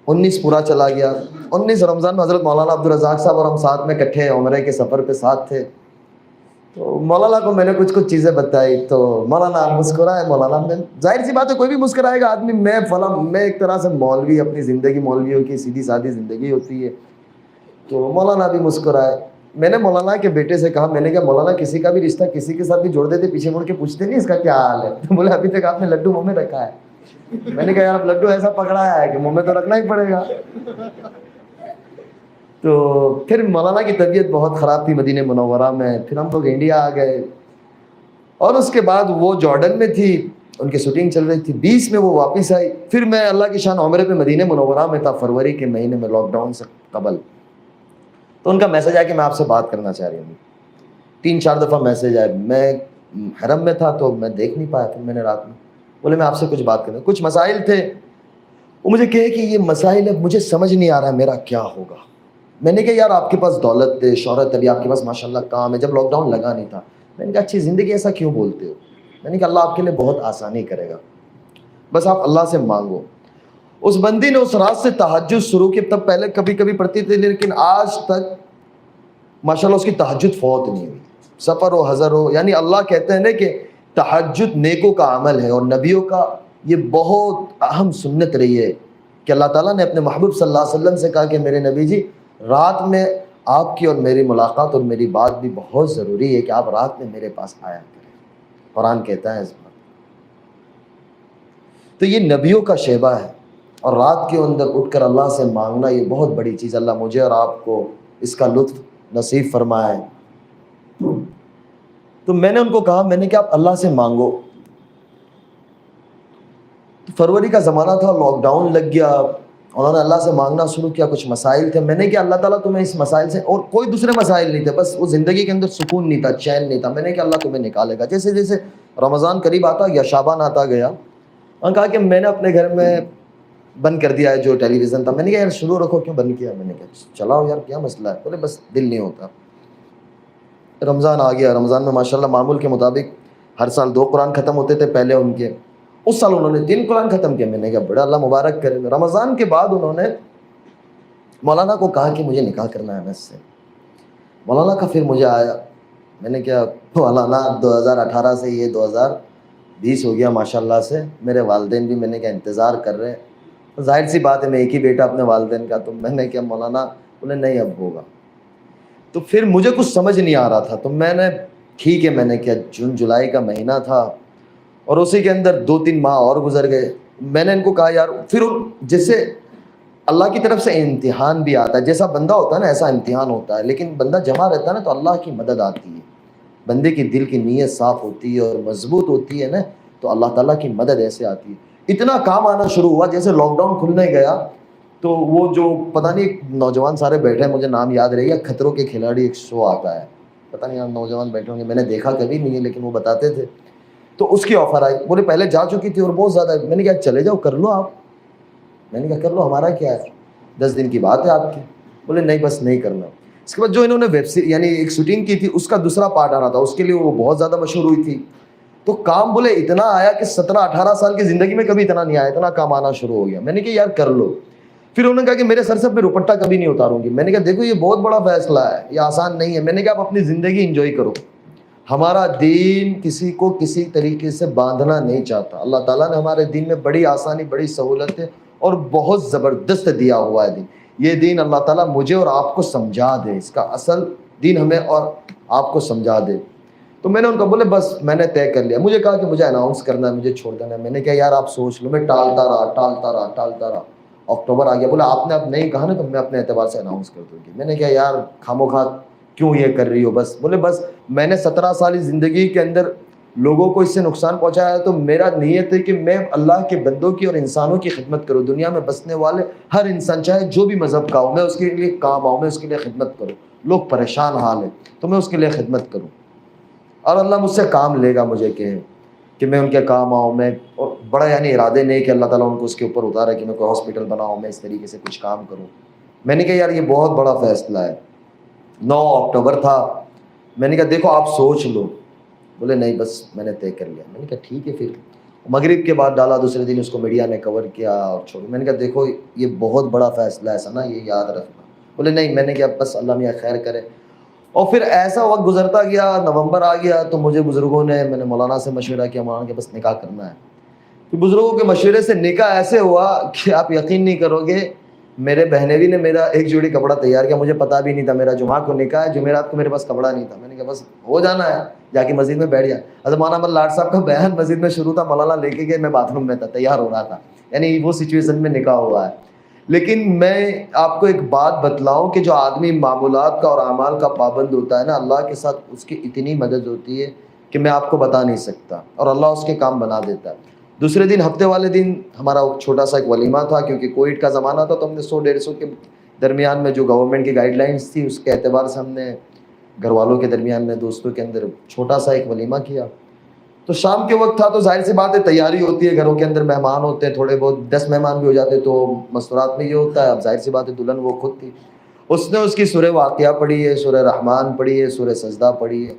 A: 19 پورا چلا گیا. 19 رمضان میں حضرت مولانا عبدالرزاق صاحب اور ہم ساتھ میں اکٹھے عمرے کے سفر پہ ساتھ تھے. تو مولانا کو میں نے کچھ چیزیں بتائی تو مولانا مسکرائے. مولانا میں ظاہر سی بات ہے کوئی بھی مسکرائے گا آدمی. میں ایک طرح سے مولوی, اپنی زندگی مولویوں کی سیدھی سادھی زندگی ہوتی ہے. تو مولانا بھی مسکرائے. میں نے مولانا کے بیٹے سے کہا, میں نے کہا مولانا کسی کا بھی رشتہ کسی کے ساتھ بھی جوڑ دیتے, پیچھے مڑ کے پوچھتے نہیں اس کا کیا حال ہے؟ تو بولے ابھی تک آپ نے لڈو منہ میں رکھا ہے. میں نے کہا یار اب لڈو ایسا پکڑایا ہے کہ منہ میں تو رکھنا ہی پڑے گا. تو پھر مولانا کی طبیعت بہت خراب تھی مدینہ منورہ میں. پھر ہم لوگ انڈیا آ گئے اور اس کے بعد وہ جارڈن میں تھی, ان کی شوٹنگ چل رہی تھی. 20 میں وہ واپس آئی. پھر میں اللہ کی شان عمرے پہ مدینہ منورہ میں تھا فروری کے مہینے میں, لاک ڈاؤن سے قبل. تو ان کا میسج آیا کہ میں آپ سے بات کرنا چاہ رہی ہوں. 3-4 دفعہ میسج آئے. میں حرم میں تھا تو میں دیکھ نہیں پایا. پھر میں نے رات میں بولے میں آپ سے کچھ بات کرنا, کچھ مسائل تھے. وہ مجھے کہے کہ یہ مسائل اب مجھے سمجھ نہیں آ رہا ہے میرا کیا ہوگا. میں نے کہا یار آپ کے پاس دولت ہے, شہرت, ابھی آپ کے پاس ماشاءاللہ کام ہے, جب لاک ڈاؤن لگا نہیں تھا. میں نے کہا اچھی زندگی, ایسا کیوں بولتے ہو؟ میں نے کہا اللہ آپ کے لیے بہت آسانی کرے گا, بس آپ اللہ سے مانگو. اس بندی نے اس رات سے تہجد شروع کی. تب پہلے کبھی کبھی پڑھتی تھی لیکن آج تک ماشاءاللہ اس کی تہجد فوت نہیں ہوئی, سفر ہو حضر ہو. یعنی اللہ کہتے ہیں نا کہ تہجد نیکوں کا عمل ہے, اور نبیوں کا یہ بہت اہم سنت رہی ہے کہ اللہ تعالیٰ نے اپنے محبوب صلی اللہ علیہ وسلم سے کہا کہ میرے نبی جی رات میں آپ کی اور میری ملاقات اور میری بات بھی بہت ضروری ہے کہ آپ رات میں میرے پاس آیا کریں. قرآن کہتا ہے اس بات. تو یہ نبیوں کا شیبہ ہے, اور رات کے اندر اٹھ کر اللہ سے مانگنا یہ بہت بڑی چیز. اللہ مجھے اور آپ کو اس کا لطف نصیب فرمائے. تو میں نے ان کو کہا, میں نے کہا آپ اللہ سے مانگو. تو فروری کا زمانہ تھا, لاک ڈاؤن لگ گیا. انہوں نے اللہ سے مانگنا شروع کیا. کچھ مسائل تھے. میں نے کہا اللہ تعالیٰ تمہیں اس مسائل سے, اور کوئی دوسرے مسائل نہیں تھے, بس وہ زندگی کے اندر سکون نہیں تھا, چین نہیں تھا. میں نے کہا اللہ تمہیں نکالے گا. جیسے جیسے رمضان قریب آتا گیا, شعبان آتا گیا, انہوں نے کہا کہ میں نے اپنے گھر میں بند کر دیا ہے جو ٹیلی ویژن تھا. میں نے کہا یار شروع رکھو, کیوں بند کیا؟ میں نے کہا چلاؤ یار کیا مسئلہ ہے؟ بولے بس دل نہیں ہوتا. رمضان آ گیا. رمضان میں ماشاءاللہ معمول کے مطابق ہر سال 2 قرآن ختم ہوتے تھے پہلے ان کے. اس سال انہوں نے 3 قرآن ختم کیا. میں نے کہا بڑا اللہ مبارک کرے. رمضان کے بعد انہوں نے مولانا کو کہا کہ مجھے نکاح کرنا ہے انس سے. مولانا کا پھر مجھے آیا. میں نے کہا مولانا 2018 سے یہ 2020 ہو گیا ماشاءاللہ سے, میرے والدین بھی میں نے کہا انتظار کر رہے ہیں. ظاہر سی بات ہے میں ایک ہی بیٹا اپنے والدین کا. تو میں نے کہا مولانا, بولے نہیں اب ہوگا. تو پھر مجھے کچھ سمجھ نہیں آ رہا تھا. تو میں نے ٹھیک ہے, میں نے کیا جون جولائی کا مہینہ تھا اور اسی کے اندر 2-3 ماہ اور گزر گئے. میں نے ان کو کہا یار, پھر جیسے اللہ کی طرف سے امتحان بھی آتا ہے, جیسا بندہ ہوتا ہے نا ایسا امتحان ہوتا ہے, لیکن بندہ جمع رہتا ہے نا تو اللہ کی مدد آتی ہے. بندے کی دل کی نیت صاف ہوتی ہے اور مضبوط ہوتی ہے نا, تو اللہ تعالیٰ کی مدد ایسے آتی ہے. اتنا کام آنا شروع ہوا. جیسے لاک ڈاؤن کھلنے گیا تو وہ جو پتہ نہیں نوجوان سارے بیٹھے ہیں, مجھے نام یاد رہے گا, خطروں کے کھلاڑی ایک شو آتا ہے, پتہ نہیں آپ نوجوان بیٹھے ہوں گے, میں نے دیکھا کبھی نہیں ہے لیکن وہ بتاتے تھے. تو اس کی آفر آئی. بولے پہلے جا چکی تھی اور بہت زیادہ. میں نے کہا چلے جاؤ کر لو آپ. میں نے کہا کر لو, ہمارا کیا ہے, 10 دن کی بات ہے آپ کی. بولے نہیں بس نہیں کرنا. اس کے بعد جو انہوں نے ویب سیریز یعنی ایک شوٹنگ کی تھی اس کا دوسرا پارٹ آ رہا تھا, اس کے لیے وہ بہت زیادہ مشہور ہوئی تھی. تو کام بولے اتنا آیا کہ 17-18 سال کی زندگی میں کبھی اتنا نہیں آیا, اتنا کام آنا شروع ہو گیا. میں نے کہا یار کر لو. پھر انہوں نے کہا کہ میرے سر سے میں دوپٹہ کبھی نہیں اتاروں گی. میں نے کہا دیکھو یہ بہت بڑا فیصلہ ہے, یہ آسان نہیں ہے. میں نے کہا آپ اپنی زندگی انجوائے کرو. ہمارا دین کسی کو کسی طریقے سے باندھنا نہیں چاہتا. اللہ تعالیٰ نے ہمارے دین میں بڑی آسانی, بڑی سہولتیں اور بہت زبردست دیا ہوا ہے دین. یہ دین اللہ تعالیٰ مجھے اور آپ کو سمجھا دے, اس کا اصل دین ہمیں اور آپ کو سمجھا دے. تو میں نے ان کو بولے بس میں نے طے کر لیا. مجھے کہا کہ مجھے اناؤنس کرنا ہے, مجھے چھوڑ دینا ہے. میں نے کہا یار آپ سوچ لو. میں ٹالتا رہا. اکتوبر آ گیا. بولا آپ نے اب نہیں کہا نا تو میں اپنے اعتبار سے اناؤنس کر دوں گی. میں نے کہا یار خاموخواہ کیوں یہ کر رہی ہو بس. بولے بس میں نے 17 سالی زندگی کے اندر لوگوں کو اس سے نقصان پہنچایا ہے, تو میرا نیت ہے کہ میں اللہ کے بندوں کی اور انسانوں کی خدمت کروں. دنیا میں بسنے والے ہر انسان چاہے جو بھی مذہب کا ہو, میں اس کے لیے کام آؤں, میں اس کے لیے خدمت کروں. لوگ پریشان حال ہیں تو میں اس کے لیے خدمت کروں, اور اللہ مجھ سے کام لے گا. مجھے کہ میں ان کے کام آؤں. میں اور بڑا یعنی ارادے نہیں کہ اللہ تعالیٰ ان کو اس کے اوپر اتارے کہ میں کوئی ہاسپٹل بناؤں, میں اس طریقے سے کچھ کام کروں. میں نے کہا یار یہ بہت بڑا فیصلہ ہے. 9 اکتوبر تھا. میں نے کہا دیکھو آپ سوچ لو. بولے نہیں بس میں نے طے کر لیا. میں نے کہا ٹھیک ہے. پھر مغرب کے بعد ڈالا، دوسرے دن اس کو میڈیا نے کور کیا اور چھوڑو. میں نے کہا دیکھو یہ بہت بڑا فیصلہ ہے ثنا، یہ یاد رکھنا. بولے نہیں. میں نے کہا بس اللہ میاں خیر کرے. اور پھر ایسا وقت گزرتا گیا، نومبر آ گیا تو مجھے بزرگوں نے، میں نے مولانا سے مشورہ کیا، مولانا کہ بس نکاح کرنا ہے. پھر بزرگوں کے مشورے سے نکاح ایسے ہوا کہ آپ یقین نہیں کرو گے، میرے بہنوی نے میرا ایک جوڑی کپڑا تیار کیا، مجھے پتا بھی نہیں تھا میرا جمعہ کو نکاح ہے، جمعرات کو میرے پاس کپڑا نہیں تھا. میں نے کہا بس ہو جانا ہے، جا کے مسجد میں بیٹھ گیا. حضرت مولانا احمد لاڈ صاحب کا بیان مسجد میں شروع تھا، مولانا لے کے گئے، میں باتھ روم میں تھا، تیار ہو رہا تھا. یعنی وہ سچویشن میں نکاح ہوا ہے. لیکن میں آپ کو ایک بات بتلاؤں کہ جو آدمی معمولات کا اور اعمال کا پابند ہوتا ہے نا، اللہ کے ساتھ اس کی اتنی مدد ہوتی ہے کہ میں آپ کو بتا نہیں سکتا، اور اللہ اس کے کام بنا دیتا ہے. دوسرے دن ہفتے والے دن ہمارا چھوٹا سا ایک ولیمہ تھا، کیونکہ کووڈ کا زمانہ تھا تو ہم نے 100-150 کے درمیان میں جو گورنمنٹ کی گائیڈ لائنس تھی اس کے اعتبار سے ہم نے گھر والوں کے درمیان میں، دوستوں کے اندر چھوٹا سا ایک ولیمہ کیا. تو شام کے وقت تھا تو ظاہر سی بات ہے تیاری ہوتی ہے، گھروں کے اندر مہمان ہوتے ہیں، تھوڑے بہت 10 مہمان بھی ہو جاتے تو مستورات میں یہ ہوتا ہے. اب ظاہر سی بات ہے دلہن وہ خود تھی، اس نے اس کی سورہ واقعہ پڑھی ہے، سورہ رحمان پڑھی ہے، سورہ سجدہ پڑھی ہے.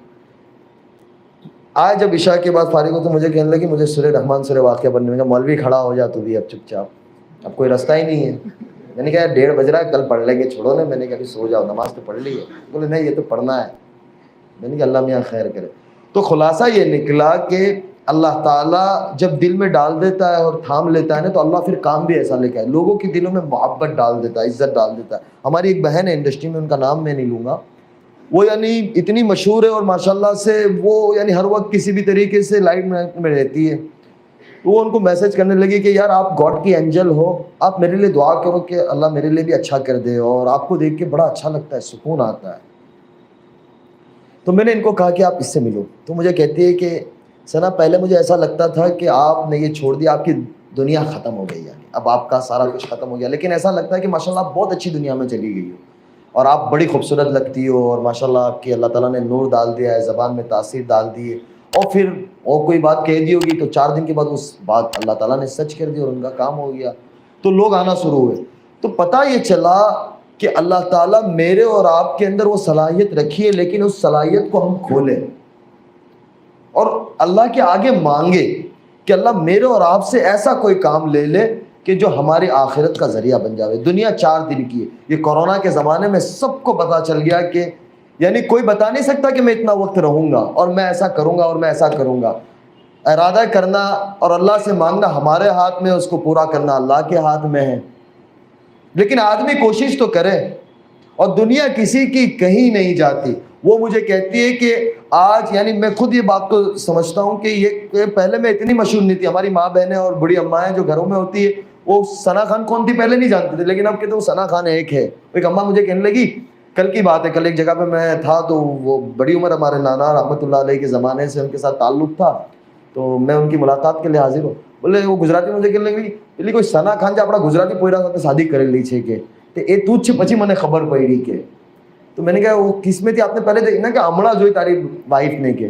A: آج جب عشاء کے بعد فارغ ہو تو مجھے کہنے لگی مجھے سورہ رحمان سورہ واقعہ پڑھنے میں. مولوی کھڑا ہو جا تو بھی اب چپ چاپ، اب کوئی رستہ ہی نہیں ہے. میں نے کہا 1:30 بج رہا ہے، کل پڑھ لیں گے، چھوڑو نا. میں نے کہا ابھی سو جاؤ، نماز تو پڑھ لی ہے. بولے نہیں یہ تو پڑھنا ہے. میں نے کہا اللہ میاں خیر کرے. تو خلاصہ یہ نکلا کہ اللہ تعالیٰ جب دل میں ڈال دیتا ہے اور تھام لیتا ہے نا تو اللہ پھر کام بھی ایسا لے کے آئے، لوگوں کے دلوں میں محبت ڈال دیتا ہے، عزت ڈال دیتا ہے. ہماری ایک بہن ہے انڈسٹری میں، ان کا نام میں نہیں لوں گا، وہ یعنی اتنی مشہور ہے اور ماشاءاللہ سے وہ یعنی ہر وقت کسی بھی طریقے سے لائٹ میں رہتی ہے. وہ ان کو میسج کرنے لگی کہ یار آپ گاڈ کی اینجل ہو، آپ میرے لیے دعا کرو کہ اللہ میرے لیے بھی اچھا کر دے، اور آپ کو دیکھ کے بڑا اچھا لگتا ہے، سکون آتا ہے. تو میں نے ان کو کہا کہ آپ اس سے ملو. تو مجھے کہتی ہے کہ ثنا پہلے مجھے ایسا لگتا تھا کہ آپ نے یہ چھوڑ دیا، آپ کی دنیا ختم ہو گئی، یعنی اب آپ کا سارا کچھ ختم ہو گیا. لیکن ایسا لگتا ہے کہ ماشاءاللہ آپ بہت اچھی دنیا میں چلی گئی ہو، اور آپ بڑی خوبصورت لگتی ہو، اور ماشاءاللہ آپ کی اللہ تعالیٰ نے نور ڈال دیا ہے، زبان میں تاثیر ڈال دی ہے. اور پھر اور کوئی بات کہہ دی ہوگی تو 4 دن کے بعد اس بات اللہ تعالیٰ نے سچ کر دی اور ان کا کام ہو گیا. تو لوگ آنا شروع ہوئے. تو پتہ یہ چلا کہ اللہ تعالیٰ میرے اور آپ کے اندر وہ صلاحیت رکھی ہے، لیکن اس صلاحیت کو ہم کھولیں اور اللہ کے آگے مانگے کہ اللہ میرے اور آپ سے ایسا کوئی کام لے لے کہ جو ہماری آخرت کا ذریعہ بن جاوے. دنیا 4 دن کی ہے. یہ کورونا کے زمانے میں سب کو پتہ چل گیا کہ یعنی کوئی بتا نہیں سکتا کہ میں اتنا وقت رہوں گا اور میں ایسا کروں گا اور میں ایسا کروں گا. ارادہ کرنا اور اللہ سے مانگنا ہمارے ہاتھ میں، اس کو پورا کرنا اللہ کے ہاتھ میں ہے. لیکن آدمی کوشش تو کرے، اور دنیا کسی کی کہیں نہیں جاتی. وہ مجھے کہتی ہے کہ آج یعنی میں خود یہ بات کو سمجھتا ہوں کہ یہ پہلے میں اتنی مشہور نہیں تھی. ہماری ماں بہنیں اور بڑی اماں جو گھروں میں ہوتی ہے وہ ثنا خان کون تھی پہلے نہیں جانتے تھے، لیکن اب کہتے ہیں وہ ثنا خان ایک ہے. ایک اماں مجھے کہنے لگی، کل کی بات ہے، کل ایک جگہ پہ میں تھا تو وہ بڑی عمر ہمارے نانا رحمۃ اللہ علیہ کے زمانے سے ان کے ساتھ تعلق تھا، تو میں ان کی ملاقات کے لیے حاضر ہوں. بولے وہ گجراتی مجھے کہنے لگی بولے کوئی ثنا خان جو اپنا گجراتی پوئرا સાથે શાદી કરેલી છે કે એ તું જ છે. પછી મને ખબર પડી કે તો મેં કહ્યું وہ کس میں تھی آپ نے پہلے دیکھی نا کہ હમણાં જોઈ તારી વાઈફ ને કે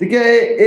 A: ٹھیک ہے એ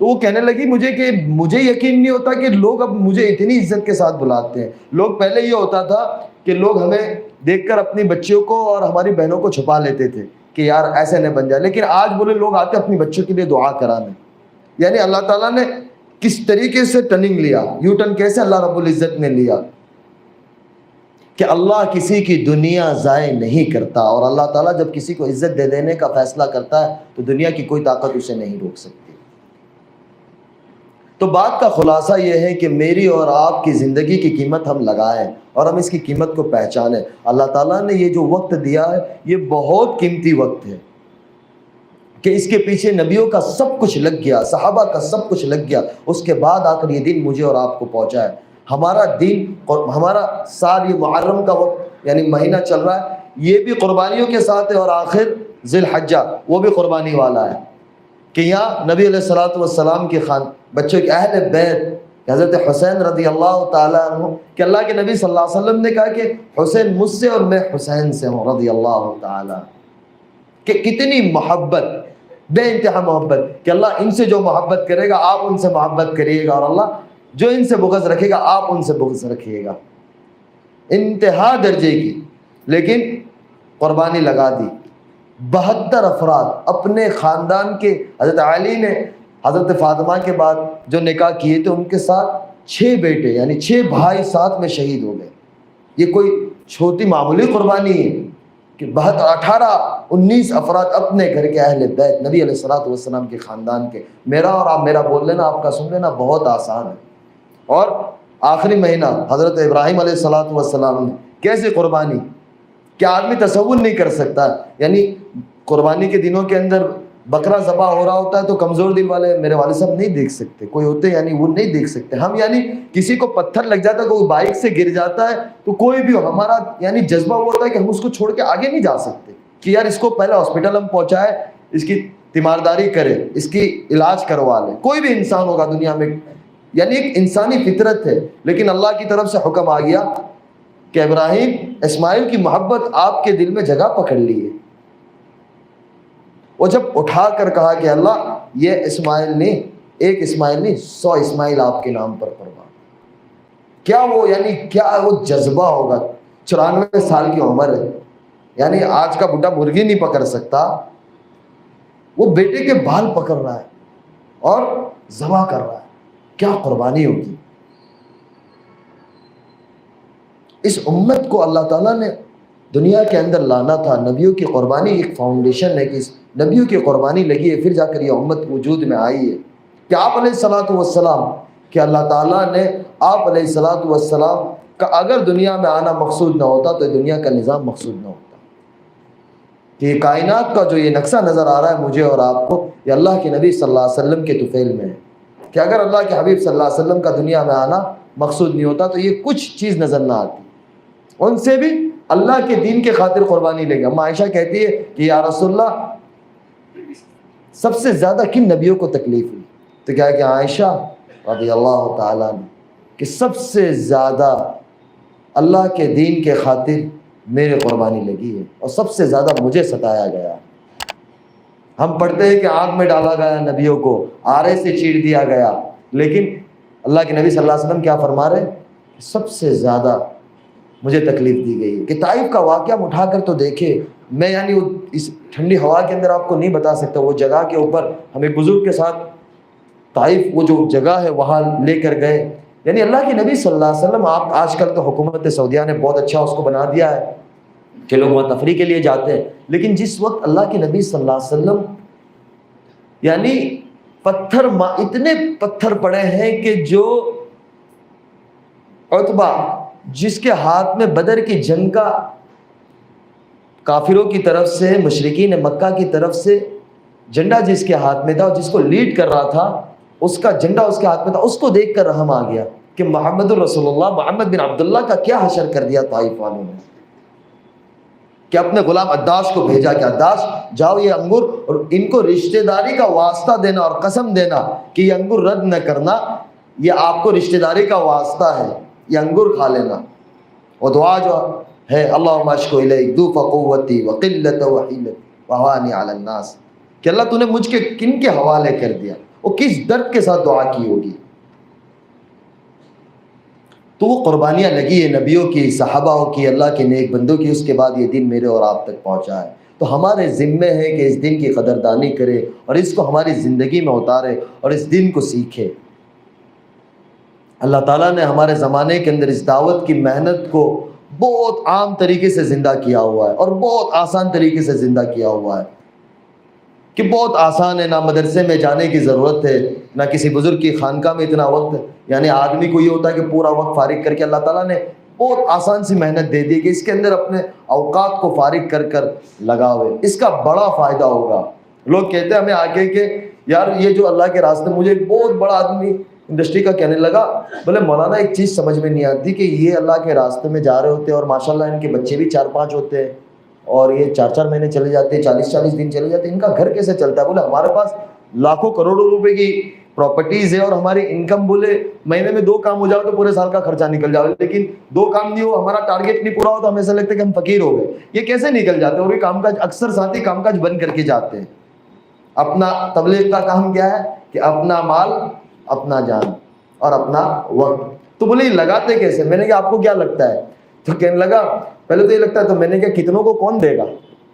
A: تو وہ کہنے لگی مجھے کہ مجھے یقین نہیں ہوتا کہ لوگ اب مجھے اتنی عزت کے ساتھ بلاتے ہیں. لوگ پہلے یہ ہوتا تھا کہ لوگ ہمیں دیکھ کر اپنی بچیوں کو اور ہماری بہنوں کو چھپا لیتے تھے کہ یار ایسے نہ بن جائے. لیکن آج بولے لوگ آتے اپنی بچوں کے لیے دعا کرانے. یعنی اللہ تعالیٰ نے کس طریقے سے ٹرننگ لیا، یو ٹرن کیسے اللہ رب العزت نے لیا کہ اللہ کسی کی دنیا ضائع نہیں کرتا. اور اللہ تعالیٰ جب کسی کو عزت دے دینے کا فیصلہ کرتا ہے تو دنیا کی کوئی طاقت اسے نہیں روک سکتی. تو بات کا خلاصہ یہ ہے کہ میری اور آپ کی زندگی کی قیمت ہم لگائیں اور ہم اس کی قیمت کو پہچانیں. اللہ تعالیٰ نے یہ جو وقت دیا ہے یہ بہت قیمتی وقت ہے کہ اس کے پیچھے نبیوں کا سب کچھ لگ گیا، صحابہ کا سب کچھ لگ گیا. اس کے بعد آ کر یہ دن مجھے اور آپ کو پہنچا ہے. ہمارا دین اور ہمارا سال یہ محرم کا وقت یعنی مہینہ چل رہا ہے، یہ بھی قربانیوں کے ساتھ ہے. اور آخر ذی الحجہ وہ بھی قربانی والا ہے کہ یہاں نبی علیہ الصلوۃ والسلام کے بچوں کے اہل بیت حضرت حسین رضی اللہ تعالیٰ عنہ کہ اللہ کے نبی صلی اللہ علیہ وسلم نے کہا کہ حسین مجھ سے اور میں حسین سے ہوں رضی اللہ تعالیٰ. کہ کتنی محبت، بے انتہا محبت کہ اللہ ان سے جو محبت کرے گا آپ ان سے محبت کریے گا، اور اللہ جو ان سے بغض رکھے گا آپ ان سے بغض رکھیے گا. انتہا درجے کی. لیکن قربانی لگا دی. 72 افراد اپنے خاندان کے، حضرت علی نے حضرت فاطمہ کے بعد جو نکاح کیے تھے ان کے ساتھ 6 بیٹے یعنی 6 بھائی ساتھ میں شہید ہو گئے۔ یہ کوئی چھوٹی معمولی قربانی ہے کہ 19 افراد اپنے گھر کے اہل بیت نبی علیہ الصلوۃ والسلام کے خاندان کے۔ میرا اور آپ میرا بول لینا، آپ کا سن لینا بہت آسان ہے۔ اور آخری مہینہ حضرت ابراہیم علیہ الصلوۃ والسلام نے کیسے قربانی، کیا آدمی تصور نہیں کر سکتا؟ یعنی قربانی کے دنوں کے اندر بکرا ذبح ہو رہا ہوتا ہے تو کمزور دل والے میرے والد صاحب نہیں دیکھ سکتے، کوئی ہوتے یعنی وہ نہیں دیکھ سکتے ہم، یعنی کسی کو پتھر لگ جاتا ہے، کوئی بائک سے گر جاتا ہے تو کوئی بھی ہو، ہمارا یعنی جذبہ وہ ہوتا ہے کہ ہم اس کو چھوڑ کے آگے نہیں جا سکتے کہ یار اس کو پہلے ہاسپٹل ہم پہنچائے، اس کی تیمارداری کرے، اس کی علاج کروا لیں۔ کوئی بھی انسان ہوگا دنیا میں، یعنی ایک انسانی فطرت ہے، لیکن اللہ کی طرف سے حکم آ گیا کہ ابراہیم اسماعیل کی محبت آپ کے دل میں جگہ پکڑ لی ہے۔ وہ جب اٹھا کر کہا کہ اللہ یہ اسماعیل نہیں، ایک اسماعیل نہیں 100 اسماعیل آپ کے نام پر قربان، کیا وہ یعنی کیا وہ جذبہ ہوگا؟ 94 سال کی عمر ہے، یعنی آج کا بڈھا مرغی نہیں پکڑ سکتا، وہ بیٹے کے بال پکڑ رہا ہے اور ذبح کر رہا ہے، کیا قربانی ہوگی؟ اس امت کو اللہ تعالیٰ نے دنیا کے اندر لانا تھا، نبیوں کی قربانی ایک فاؤنڈیشن ہے کہ اس نبیوں کی قربانی لگی ہے، پھر جا کر یہ امت وجود میں آئی ہے کہ آپ علیہ الصلوۃ والسلام، کہ اللہ تعالیٰ نے آپ علیہ الصلوۃ والسلام کا اگر دنیا میں آنا مقصود نہ ہوتا تو دنیا کا نظام مقصود نہ ہوتا، کہ یہ کائنات کا جو یہ نقشہ نظر آ رہا ہے مجھے اور آپ کو، یہ اللہ کے نبی صلی اللہ علیہ وسلم کے طفیل میں ہے، کہ اگر اللہ کے حبیب صلی اللہ علیہ وسلم کا دنیا میں آنا مقصود نہیں ہوتا تو یہ کچھ چیز نظر نہ آتی۔ ان سے بھی اللہ کے دین کے خاطر قربانی لے گا۔ اما عائشہ کہتی ہے کہ یا رسول اللہ سب سے زیادہ کن نبیوں کو تکلیف ہوئی؟ تو کیا ہے کہ عائشہ رضی اللہ تعالیٰ نے کہ سب سے زیادہ اللہ کے دین کے خاطر میرے قربانی لگی ہے اور سب سے زیادہ مجھے ستایا گیا۔ ہم پڑھتے ہیں کہ آگ میں ڈالا گیا نبیوں کو، آرے سے چیر دیا گیا، لیکن اللہ کے نبی صلی اللہ علیہ وسلم کیا فرما رہے ہیں؟ سب سے زیادہ مجھے تکلیف دی گئی ہے۔ کہ طائف کا واقعہ اٹھا کر تو دیکھے، میں یعنی اس ٹھنڈی ہوا کے اندر آپ کو نہیں بتا سکتا، وہ جگہ کے اوپر ہم ایک بزرگ کے ساتھ طائف وہ جو جگہ ہے وہاں لے کر گئے، یعنی اللہ کے نبی صلی اللہ علیہ وسلم، آپ آج کل تو حکومت سعودیہ نے بہت اچھا اس کو بنا دیا ہے کہ لوگ وہاں تفریح کے لیے جاتے ہیں، لیکن جس وقت اللہ کے نبی صلی اللہ علیہ وسلم یعنی اتنے پتھر پڑے ہیں کہ جو عتبہ جس کے ہاتھ میں بدر کی جنگ کا کافروں کی طرف سے، مشرکین مکہ کی طرف سے جھنڈا جس کے ہاتھ میں تھا اور جس کو لیڈ کر رہا تھا، اس کا جھنڈا اس کے ہاتھ میں تھا، اس کو دیکھ کر رحم آ گیا کہ محمد الرسول اللہ، محمد بن عبداللہ کا کیا حشر کر دیا طائف والوں نے، کہ اپنے غلام عداش کو بھیجا کہ عداش جاؤ یہ انگور، اور ان کو رشتہ داری کا واسطہ دینا اور قسم دینا کہ یہ انگور رد نہ کرنا، یہ آپ کو رشتہ داری کا واسطہ ہے، یہ انگور کھا لینا۔ اور دعا جو ہے اللہم اشکو الیک ضعف قوتی وقلت وحیلت وہوانی علی الناس، کہ اللہ تو نے مجھ کے کن کے حوالے کر دیا، وہ کس درد کے ساتھ دعا کی ہوگی۔ تو وہ قربانیاں لگی ہے نبیوں کی، صحابہ کی، اللہ کے نیک بندوں کی، اس کے بعد یہ دن میرے اور آپ تک پہنچا ہے۔ تو ہمارے ذمے ہے کہ اس دن کی قدردانی کرے اور اس کو ہماری زندگی میں اتارے اور اس دن کو سیکھے۔ اللہ تعالیٰ نے ہمارے زمانے کے اندر اس دعوت کی محنت کو بہت عام طریقے سے زندہ کیا ہوا ہے اور بہت آسان طریقے سے زندہ کیا ہوا ہے، کہ بہت آسان ہے، نہ مدرسے میں جانے کی ضرورت ہے، نہ کسی بزرگ کی خانقاہ میں اتنا وقت، یعنی آدمی کو یہ ہوتا ہے کہ پورا وقت فارغ کر کے اللہ تعالیٰ نے بہت آسان سی محنت دے دی کہ اس کے اندر اپنے اوقات کو فارغ کر کر لگاوے، اس کا بڑا فائدہ ہوگا۔ لوگ کہتے ہیں ہمیں آگے کہ یار یہ جو اللہ کے راستے، مجھے ایک بہت بڑا آدمی انڈسٹری کا کہنے لگا، بولے مولانا ایک چیز سمجھ میں نہیں آتی کہ یہ اللہ کے راستے میں جا رہے ہوتے ہیں اور ماشاءاللہ ان کے بچے بھی 4-5 ہوتے ہیں اور یہ 4-4 مہینے چلے جاتے ہیں، 40-40 دن چلے جاتے ہیں، ان کا گھر کیسے چلتا ہے؟ بولے ہمارے پاس لاکھوں کروڑوں روپے کی پراپرٹیز ہے اور ہماری انکم بولے مہینے میں 2 کام ہو جاؤ تو پورے سال کا خرچہ نکل جاؤ، لیکن 2 کام نہیں ہو، ہمارا ٹارگیٹ نہیں پورا ہو تو ہمیں ایسا لگتا ہے کہ ہم فقیر ہو گئے۔ یہ کیسے نکل جاتے ہیں؟ اور یہ کام کاج اکثر ساتھی کام کاج بند کر کے جاتے ہیں۔ اپنا تبلیغ کا کام کیا ہے کہ اپنا مال، اپنا جان اور اپنا وقت۔ تو بولے یہ لگاتے کیسے؟ میں نے کہا آپ کو کیا لگتا ہے؟ تو کہنے لگا پہلے تو یہ لگتا ہے، تو میں نے کہا کتنوں کو کون دے گا؟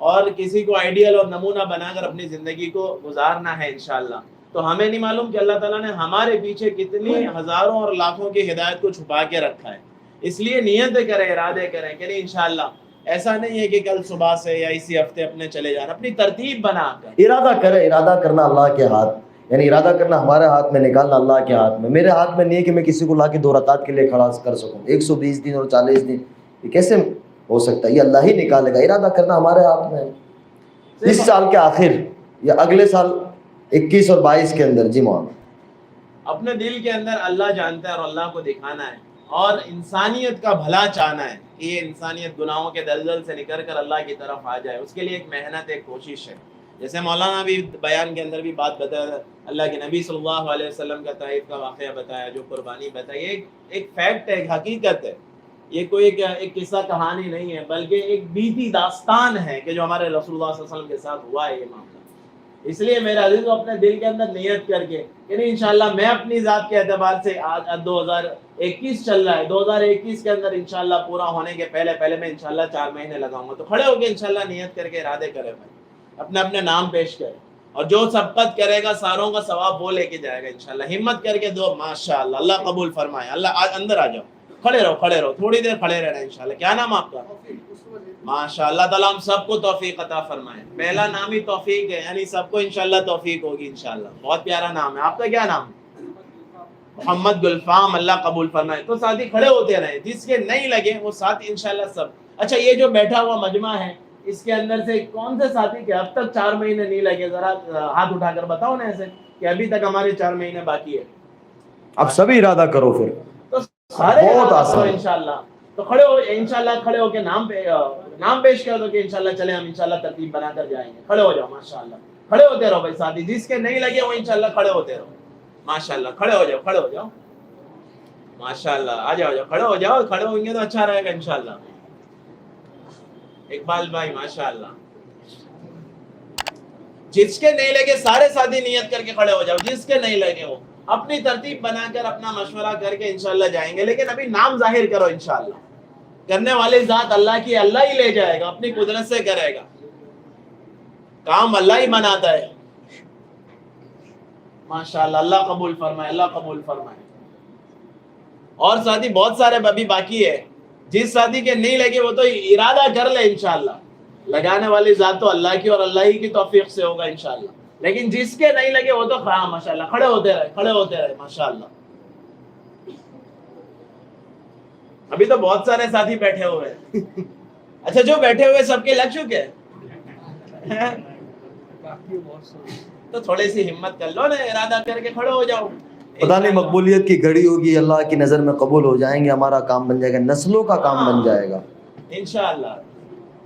B: اور کسی کو آئیڈیل اور نمونہ بنا کر اپنی زندگی کو گزارنا ہے انشاءاللہ، تو ہمیں نہیں معلوم کہ اللہ تعالیٰ نے ہمارے پیچھے کتنی ہزاروں اور لاکھوں کی ہدایت کو چھپا کے رکھا ہے. اس لیے نیتیں کریں، ارادے کریں کہ نہیں انشاءاللہ ایسا نہیں ہے کہ کل صبح سے یا اسی ہفتے اپنے چلے جانا، اپنی ترتیب بنا کر
A: ارادہ کرے. ارادہ کرنا اللہ کے ہاتھ، یعنی ارادہ کرنا ہمارے ہاتھ میں، نکالنا اللہ کے ہاتھ میں. میرے ہاتھ میں نہیں ہے کہ میں کسی کو لا کے 2 رکعت کے لیے کھڑا کر سکوں. 120 دن اور 40 دن یہ کیسے ہو سکتا ہے؟ یہ اللہ ہی نکالے گا. ارادہ کرنا ہمارے ہاتھ میں ہے. اس سال کے آخر یا اگلے سال 21 اور 22 کے اندر. جی مولانا.
B: اپنے دل کے اندر اللہ جانتا ہے اور اللہ کو دکھانا ہے اور انسانیت کا بھلا چاہنا ہے کہ یہ انسانیت گناہوں کے دلدل سے نکل کر اللہ کی طرف آ جائے. اس کے لیے ایک محنت، ایک کوشش ہے. جیسے مولانا بھی بیان کے اندر بھی بات بتایا، اللہ کے نبی صلی اللہ علیہ وسلم کا طائف کا واقعہ بتایا، جو قربانی بتائی، ایک فیکٹ ہے، ایک حقیقت ہے. یہ کوئی ایک قصہ کہانی نہیں ہے، بلکہ ایک بیتی داستان ہے کہ جو ہمارے رسول اللہ صلی اللہ علیہ وسلم کے ساتھ ہوا ہے یہ معاملہ. اس لیے میرے عزیزو اپنے دل کے اندر نیت کر کے یعنی انشاءاللہ میں اپنی ذات کے اعتبار سے آج 2021 چل رہا ہے، 2021 کے اندر انشاءاللہ پورا ہونے کے پہلے میں انشاءاللہ 4 مہینے لگاؤں گا. تو کھڑے ہو کے انشاءاللہ نیت کر کے ارادے کرے بھائی، اپنے اپنے نام پیش کرے، اور جو سبقت کرے گا ساروں کا ثواب وہ لے کے جائے گا انشاءاللہ. ہمت کر کے دو، ماشاءاللہ اللہ قبول فرمائے. اللہ اندر آ جاؤ، کھڑے رہو تھوڑی دیر کھڑے رہنا انشاءاللہ. کیا نام آپ کا؟ ماشاء اللہ تعالیٰ ہم سب کو توفیق عطا فرمائے. پہلا نام ہی توفیق ہے، یعنی سب کو انشاءاللہ توفیق ہوگی انشاءاللہ. بہت پیارا نام ہے. آپ کا کیا نام؟ محمد گلفام. اللہ قبول فرمائے. تو ساتھی کھڑے ہوتے رہے، جس کے نہیں لگے وہ ساتھی انشاءاللہ سب. اچھا، یہ جو بیٹھا ہوا مجمع ہے اس کے اندر سے کون سے ساتھی کے اب تک 4 مہینے نہیں لگے؟ ذرا ہاتھ اٹھا کر بتاؤ نا ایسے کہ ابھی تک ہمارے 4 مہینے باقی ہے.
A: اب سبھی ارادہ کرو پھر،
B: تو سارے
A: بہت آسان
B: انشاءاللہ. تو کھڑے ہو انشاءاللہ، کھڑے ہو کے نام پیش کر دو کہ انشاءاللہ چلیں ہم انشاءاللہ ترتیب بنا کر جائیں گے. کھڑے ہو جاؤ ماشاءاللہ. کھڑے ہوتے رہو بھائی ساتھی، جس کے نہیں لگے وہ انشاءاللہ کھڑے ہوتے رہو ماشاءاللہ. کھڑے ہو جاؤ ماشاءاللہ. آ جاؤ کھڑے ہو جاؤ. کھڑے ہوئیں گے تو اچھا رہے گا انشاءاللہ. اقبال بھائی ماشاءاللہ. جس کے نہیں لگے سارے ساتھی نیت کر کے کھڑے ہو جاؤ. جس کے نہیں لگے وہ اپنی ترتیب بنا کر اپنا مشورہ کر کے انشاءاللہ جائیں گے. لیکن ابھی نام ظاہر کرو انشاءاللہ. کرنے والی ذات اللہ کی، اللہ ہی لے جائے گا، اپنی قدرت سے کرے گا. کام اللہ ہی بناتا ہے ماشاءاللہ. اللہ قبول فرمائے، اللہ قبول فرمائے. اور ساتھی بہت سارے ابھی باقی ہے. جس ساتھی کے نہیں لگے وہ تو ارادہ کر لے انشاءاللہ. لگانے والی ذات تو اللہ کی اور اللہ ہی کی توفیق سے ہوگا انشاءاللہ. لیکن جس کے نہیں لگے وہ تو ماشاءاللہ کھڑے ہوتے رہے ماشاءاللہ. ابھی تو بہت سارے ساتھی بیٹھے ہوئے ہیں. اچھا، جو بیٹھے ہوئے سب کے لگ چکے ہیں تو تھوڑی سی ہمت کر لو نا، ارادہ کر کے کھڑے ہو جاؤ.
A: پتہ نہیں مقبولیت کی گھڑی ہوگی، اللہ کی نظر میں قبول ہو جائیں گے، ہمارا کام بن جائے گا، نسلوں کا کام بن جائے گا
B: انشاءاللہ.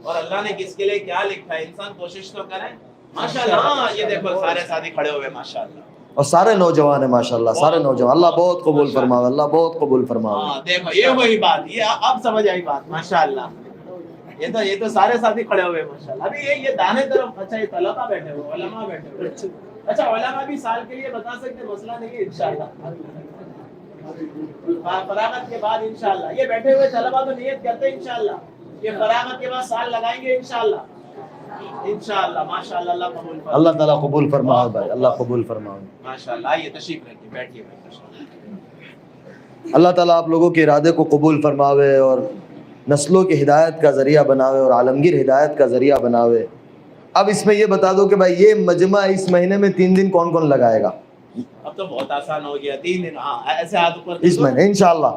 B: اور اللہ نے کس کے لیے کیا لکھا ہے، انسان کوشش تو کرے ماشاءاللہ. ہاں یہ دیکھو سارے ساتھی کھڑے ہوئے ماشاءاللہ،
A: اور سارے نوجوان ہیں ماشاءاللہ، سارے نوجوان. اللہ بہت قبول فرماوے، اللہ بہت قبول فرماوے.
B: ہاں دیکھو یہ وہی بات، یہ اب سمجھ آئی بات ماشاءاللہ. یہ تو سارے ساتھی کھڑے ہوئے ماشاءاللہ. ابھی یہ دانے طرف، اچھا یہ طلبہ بیٹھے ہوئے، علماء بیٹھے ہوئے. اچھا علماء بھی سال کے لیے بتا سکتے، مسئلہ نہیں ہے انشاءاللہ. فراغت کے بعد انشاءاللہ یہ بیٹھے ہوئے طلبہ تو نیت کرتے ہیں انشاءاللہ یہ فراغت کے بعد سال لگائیں گے انشاءاللہ ماشاءاللہ. اللہ قبول فرمائے،
A: اللہ تعالیٰ قبول فرماوے بھائی، اللہ قبول فرماوے
B: ماشاءاللہ. آئیے تشریف رکھیے، بیٹھیے بھائی ماشاءاللہ.
A: اللہ تعالیٰ آپ لوگوں کے ارادے کو قبول فرماوے اور نسلوں کی ہدایت کا ذریعہ بناوے اور عالمگیر ہدایت کا ذریعہ بناوے. اب اس میں یہ بتا دو کہ بھائی یہ مجمع اس مہینے میں 3 دن کون کون لگائے گا؟
B: اب تو بہت آسان ہو گیا، 3 دن. ہاں ایسے ہاتھ اوپر
A: اس مہینے انشاءاللہ.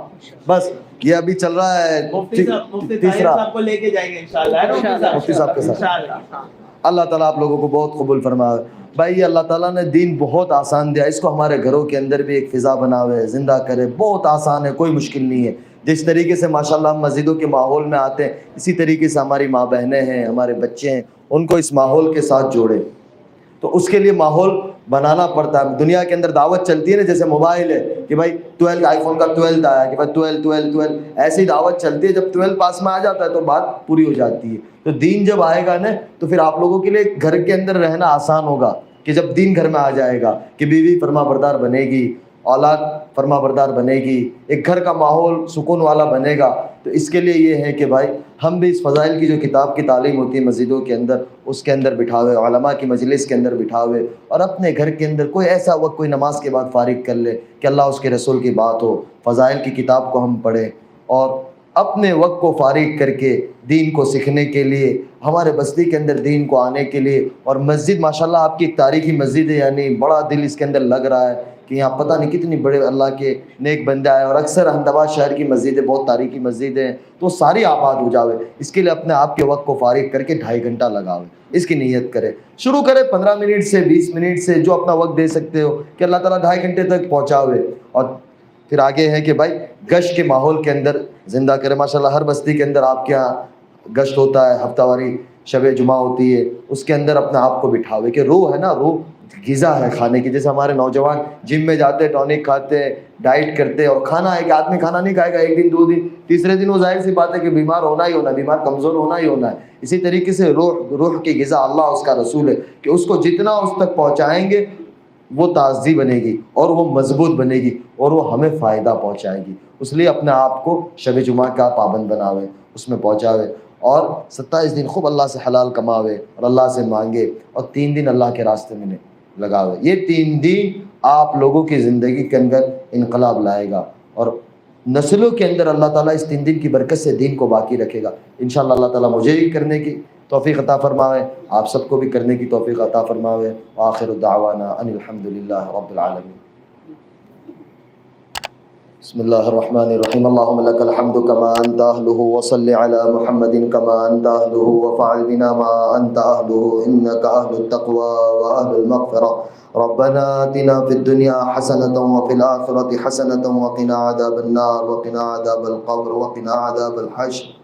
A: بس یہ ابھی چل رہا ہے
B: مفتی
A: تیسرا.
B: صاحب کو لے کے جائیں گے انشاءاللہ،
A: مفتی صاحب کے ساتھ.
B: انشاءاللہ.
A: اللہ تعالیٰ آپ لوگوں کو بہت قبول فرمائے. بھائی اللہ تعالیٰ نے دین بہت آسان دیا، اس کو ہمارے گھروں کے اندر بھی ایک فضا بناوے، زندہ کرے. بہت آسان ہے، کوئی مشکل نہیں ہے. جس طریقے سے ماشاءاللہ ہم مسجدوں کے ماحول میں آتے ہیں، اسی طریقے سے ہماری ماں بہنیں ہیں، ہمارے بچے ہیں، ان کو اس ماحول کے ساتھ جوڑے. تو اس کے لیے ماحول بنانا پڑتا ہے. دنیا کے اندر دعوت چلتی ہے نا، جیسے موبائل ہے کہ بھائی 12 آئی فون کا 12 آیا کہ بھائی 12 ایسی دعوت چلتی ہے. جب 12 پاس میں آ جاتا ہے تو بات پوری ہو جاتی ہے. تو دین جب آئے گا نا تو پھر آپ لوگوں کے لیے گھر کے اندر رہنا آسان ہوگا کہ جب دین گھر میں آ جائے گا کہ بیوی فرما بردار بنے گی اولاد فرما بردار بنے گی، ایک گھر کا ماحول سکون والا بنے گا۔ تو اس کے لیے یہ ہے کہ بھائی ہم بھی اس فضائل کی جو کتاب کی تعلیم ہوتی ہے مسجدوں کے اندر، اس کے اندر بٹھاوے، علماء کی مجلس کے اندر بٹھاوے، اور اپنے گھر کے اندر کوئی ایسا وقت کوئی نماز کے بعد فارغ کر لے کہ اللہ اس کے رسول کی بات ہو، فضائل کی کتاب کو ہم پڑھیں، اور اپنے وقت کو فارغ کر کے دین کو سیکھنے کے لیے، ہمارے بستی کے اندر دین کو آنے کے لیے۔ اور مسجد ماشاءاللہ آپ کی ایک تاریخی مسجد ہے، یعنی بڑا دل اس کے اندر لگ رہا ہے کہ یہاں پتہ نہیں کتنی بڑے اللہ کے نیک بندے آئے، اور اکثر احمد آباد شہر کی مسجدیں بہت تاریخی مسجدیں ہیں، تو ساری آباد ہو جاوے۔ اس کے لیے اپنے آپ کے وقت کو فارغ کر کے 2.5 گھنٹہ لگاوے، اس کی نیت کرے، شروع کرے 15 منٹ سے 20 منٹ سے، جو اپنا وقت دے سکتے ہو کہ اللہ تعالیٰ 2.5 گھنٹے تک پہنچاوے۔ اور پھر آگے ہے کہ بھائی گشت کے ماحول کے اندر زندہ کرے۔ ماشاءاللہ ہر بستی کے اندر آپ کے یہاں گشت ہوتا ہے، ہفتہ واری شب جمعہ ہوتی ہے، اس کے اندر اپنے آپ کو بٹھاوے کہ روح ہے نا، روح غذا ہے کھانے کی۔ جیسے ہمارے نوجوان جم میں جاتے ہیں، ٹونک کھاتے ہیں، ڈائٹ کرتے ہیں، اور کھانا ہے کہ آدمی کھانا نہیں کھائے گا 1 دن 2 دن، تیسرے دن وہ ظاہر سی بات ہے کہ بیمار ہونا ہی ہونا ہے، بیمار کمزور ہونا ہی ہونا ہے۔ اسی طریقے سے روح کی غذا اللہ اس کا رسول ہے کہ اس کو جتنا اس تک پہنچائیں گے وہ تازی بنے گی اور وہ مضبوط بنے گی اور وہ ہمیں فائدہ پہنچائے گی۔ اس لیے اپنے آپ کو شب جمعہ کا پابند بناوے، اس میں پہنچاوے، اور 27 دن خوب اللہ سے حلال کماوے اور اللہ سے مانگے، اور 3 دن اللہ کے راستے میں لگاوے۔ یہ 3 دن آپ لوگوں کی زندگی کے اندر انقلاب لائے گا، اور نسلوں کے اندر اللہ تعالیٰ اس 3 دن کی برکت سے دین کو باقی رکھے گا۔ انشاءاللہ اللہ تعالیٰ مجھے بھی کرنے کی توفیق عطا فرماوے، آپ سب کو بھی کرنے کی توفیق عطا فرماوے۔ وآخر دعوانا ان الحمدللہ رب العالمین۔ بسم اللہ الرحمن الرحیم۔ اللہم لک الحمد کما انت اہلہ، وصل علی محمد کما انت اہلہ، وفعل بنا ما انت اہلہ، انک اہل التقوی واہل المغفرہ۔ ربنا آتنا فی الدنیا حسنة وفی الآخرة حسنة وقنا عذاب النار وقنا عذاب القبر وقنا عذاب الحشر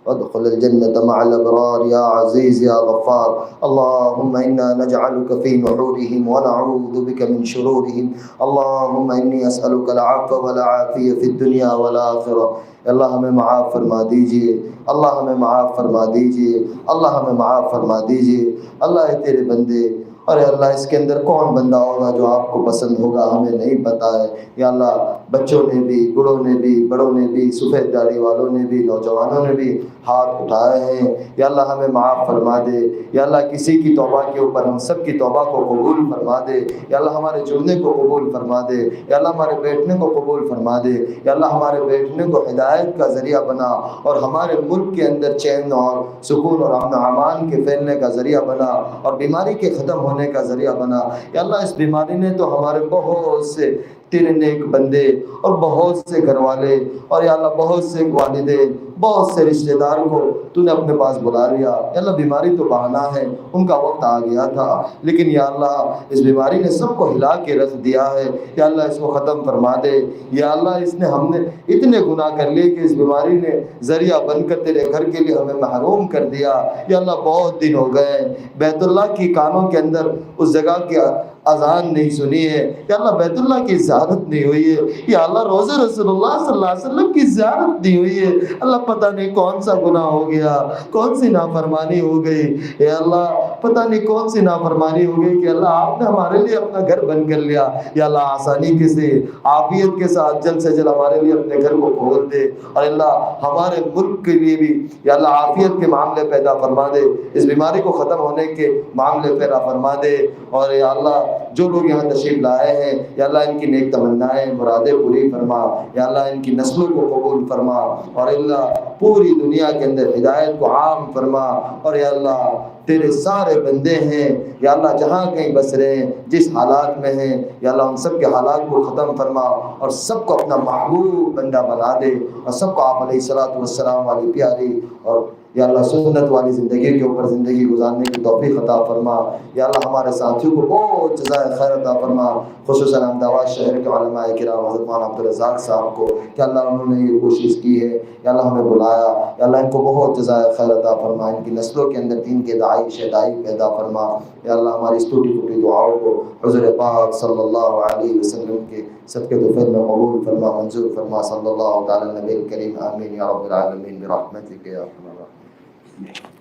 A: وادخل الجنة مع الأبرار يا عزيز يا غفار۔ اللهم إنا نجعلك في نحورهم ونعوذ بك من شرورهم۔ اللهم إني أسألك العفو والعافية في الدنيا والآخرة۔ اللہ ہمیں معاف فرما دیجئے، اللہ ہمیں معاف فرما دیجئے، اللہ ہمیں معاف فرما دیجئے۔ اللہ ہے تیرے بندے، ارے اللہ اس کے اندر کون بندہ ہوگا جو آپ کو پسند ہوگا ہمیں نہیں پتہ ہے یا اللہ۔ بچوں نے بھی، بڑوں نے بھی، بڑوں نے بھی، سفید داڑھی والوں نے بھی، نوجوانوں نے بھی ہاتھ اٹھائے ہیں، یا اللہ ہمیں معاف فرما دے یا اللہ۔ کسی کی توبہ کے اوپر ہم سب کی توبہ کو قبول فرما دے یا اللہ۔ ہمارے جڑنے کو قبول فرما دے یا اللہ، ہمارے بیٹھنے کو قبول فرما دے یا اللہ۔ ہمارے بیٹھنے کو ہدایت کا ذریعہ بنا، اور ہمارے ملک کے اندر چین اور سکون اور امن و امان کے پھیلنے کا ذریعہ بنا، اور بیماری کے ختم ہونے کا ذریعہ بنا یا اللہ۔ اس بیماری نے تو ہمارے بہت سے تیرے نیک بندے اور بہت سے گھر والے اور یا اللہ بہت سے والدین، بہت سے رشتہ داروں کو تو نے اپنے پاس بلا لیا یا اللہ۔ بیماری تو بہانا ہے، ان کا وقت آ گیا تھا، لیکن یا اللہ اس بیماری نے سب کو ہلا کے رکھ دیا ہے یا اللہ۔ اس کو ختم فرما دے یا اللہ۔ اس نے ہم نے اتنے گناہ کر لیے کہ اس بیماری نے ذریعہ بن کر تیرے گھر کے لیے ہمیں محروم کر دیا یا اللہ۔ بہت دن ہو گئے بیت اللہ کی کانوں کے اندر اس جگہ کی اذان نہیں سنی ہے یا اللہ، بیت اللہ کی زیارت نہیں ہوئی ہے یا اللہ، روضہ رسول اللہ صلی اللہ علیہ وسلم کی زیارت نہیں ہوئی ہے اللہ۔ پتہ نہیں کون سا گناہ ہو گیا، کون سی نافرمانی ہو گئی اے اللہ، پتہ نہیں کون سی نافرمانی ہو گئی کہ اللہ آپ نے ہمارے لیے اپنا گھر بند کر لیا یا اللہ۔ آسانی کے سے، عافیت کے ساتھ جلد سے جلد ہمارے لیے اپنے گھر کو کھول دے، اور اللہ ہمارے ملک کے لیے بھی یا اللہ عافیت کے معاملے پیدا فرما دے، اس بیماری کو ختم ہونے کے معاملے پیدا فرما دے۔ اور یا اللہ جو لوگ یہاں تشریف لائے ہیں یا اللہ، ان کی نیک تمنائیں مرادیں پوری فرما یا اللہ۔ ان کی نسلوں کو قبول فرما اور اللہ پوری دنیا کے اندر ہدایت کو عام فرما، اور یا اللہ تیرے سارے بندے ہیں یا اللہ جہاں کہیں بس رہے ہیں، جس حالات میں ہیں یا اللہ، ان سب کے حالات کو ختم فرما اور سب کو اپنا محبوب بندہ بنا دے، اور سب کو آپ علیہ الصلوۃ والسلام والی پیاری اور یا اللہ سنت والی زندگی کے اوپر زندگی گزارنے کی توفیق عطا فرما یا اللہ۔ ہمارے ساتھیوں کو بہت جزائے خیر عطا فرما، خصوصاً احمد آباد شہر کے علماء کرام، حضرت مولانا عبدالرزاق صاحب کو کہ اللہ انہوں نے یہ کوشش کی ہے یا اللہ، ہمیں بلایا یا اللہ۔ ان کو بہت جزائے خیر عطا فرما، ان کی نسلوں کے اندر دین کے داعی شہدائی پیدا فرما یا اللہ۔ ہماری اس ٹوٹی پھوٹی دعاؤں کو حضور پاک صلی اللہ علیہ وسلم کے صدقے طفیل میں قبول فرما، منظور فرما، صلی اللہ تعالی نبی کریم، آمین یا رب العالمین برحمتک یا ارحم الراحمین۔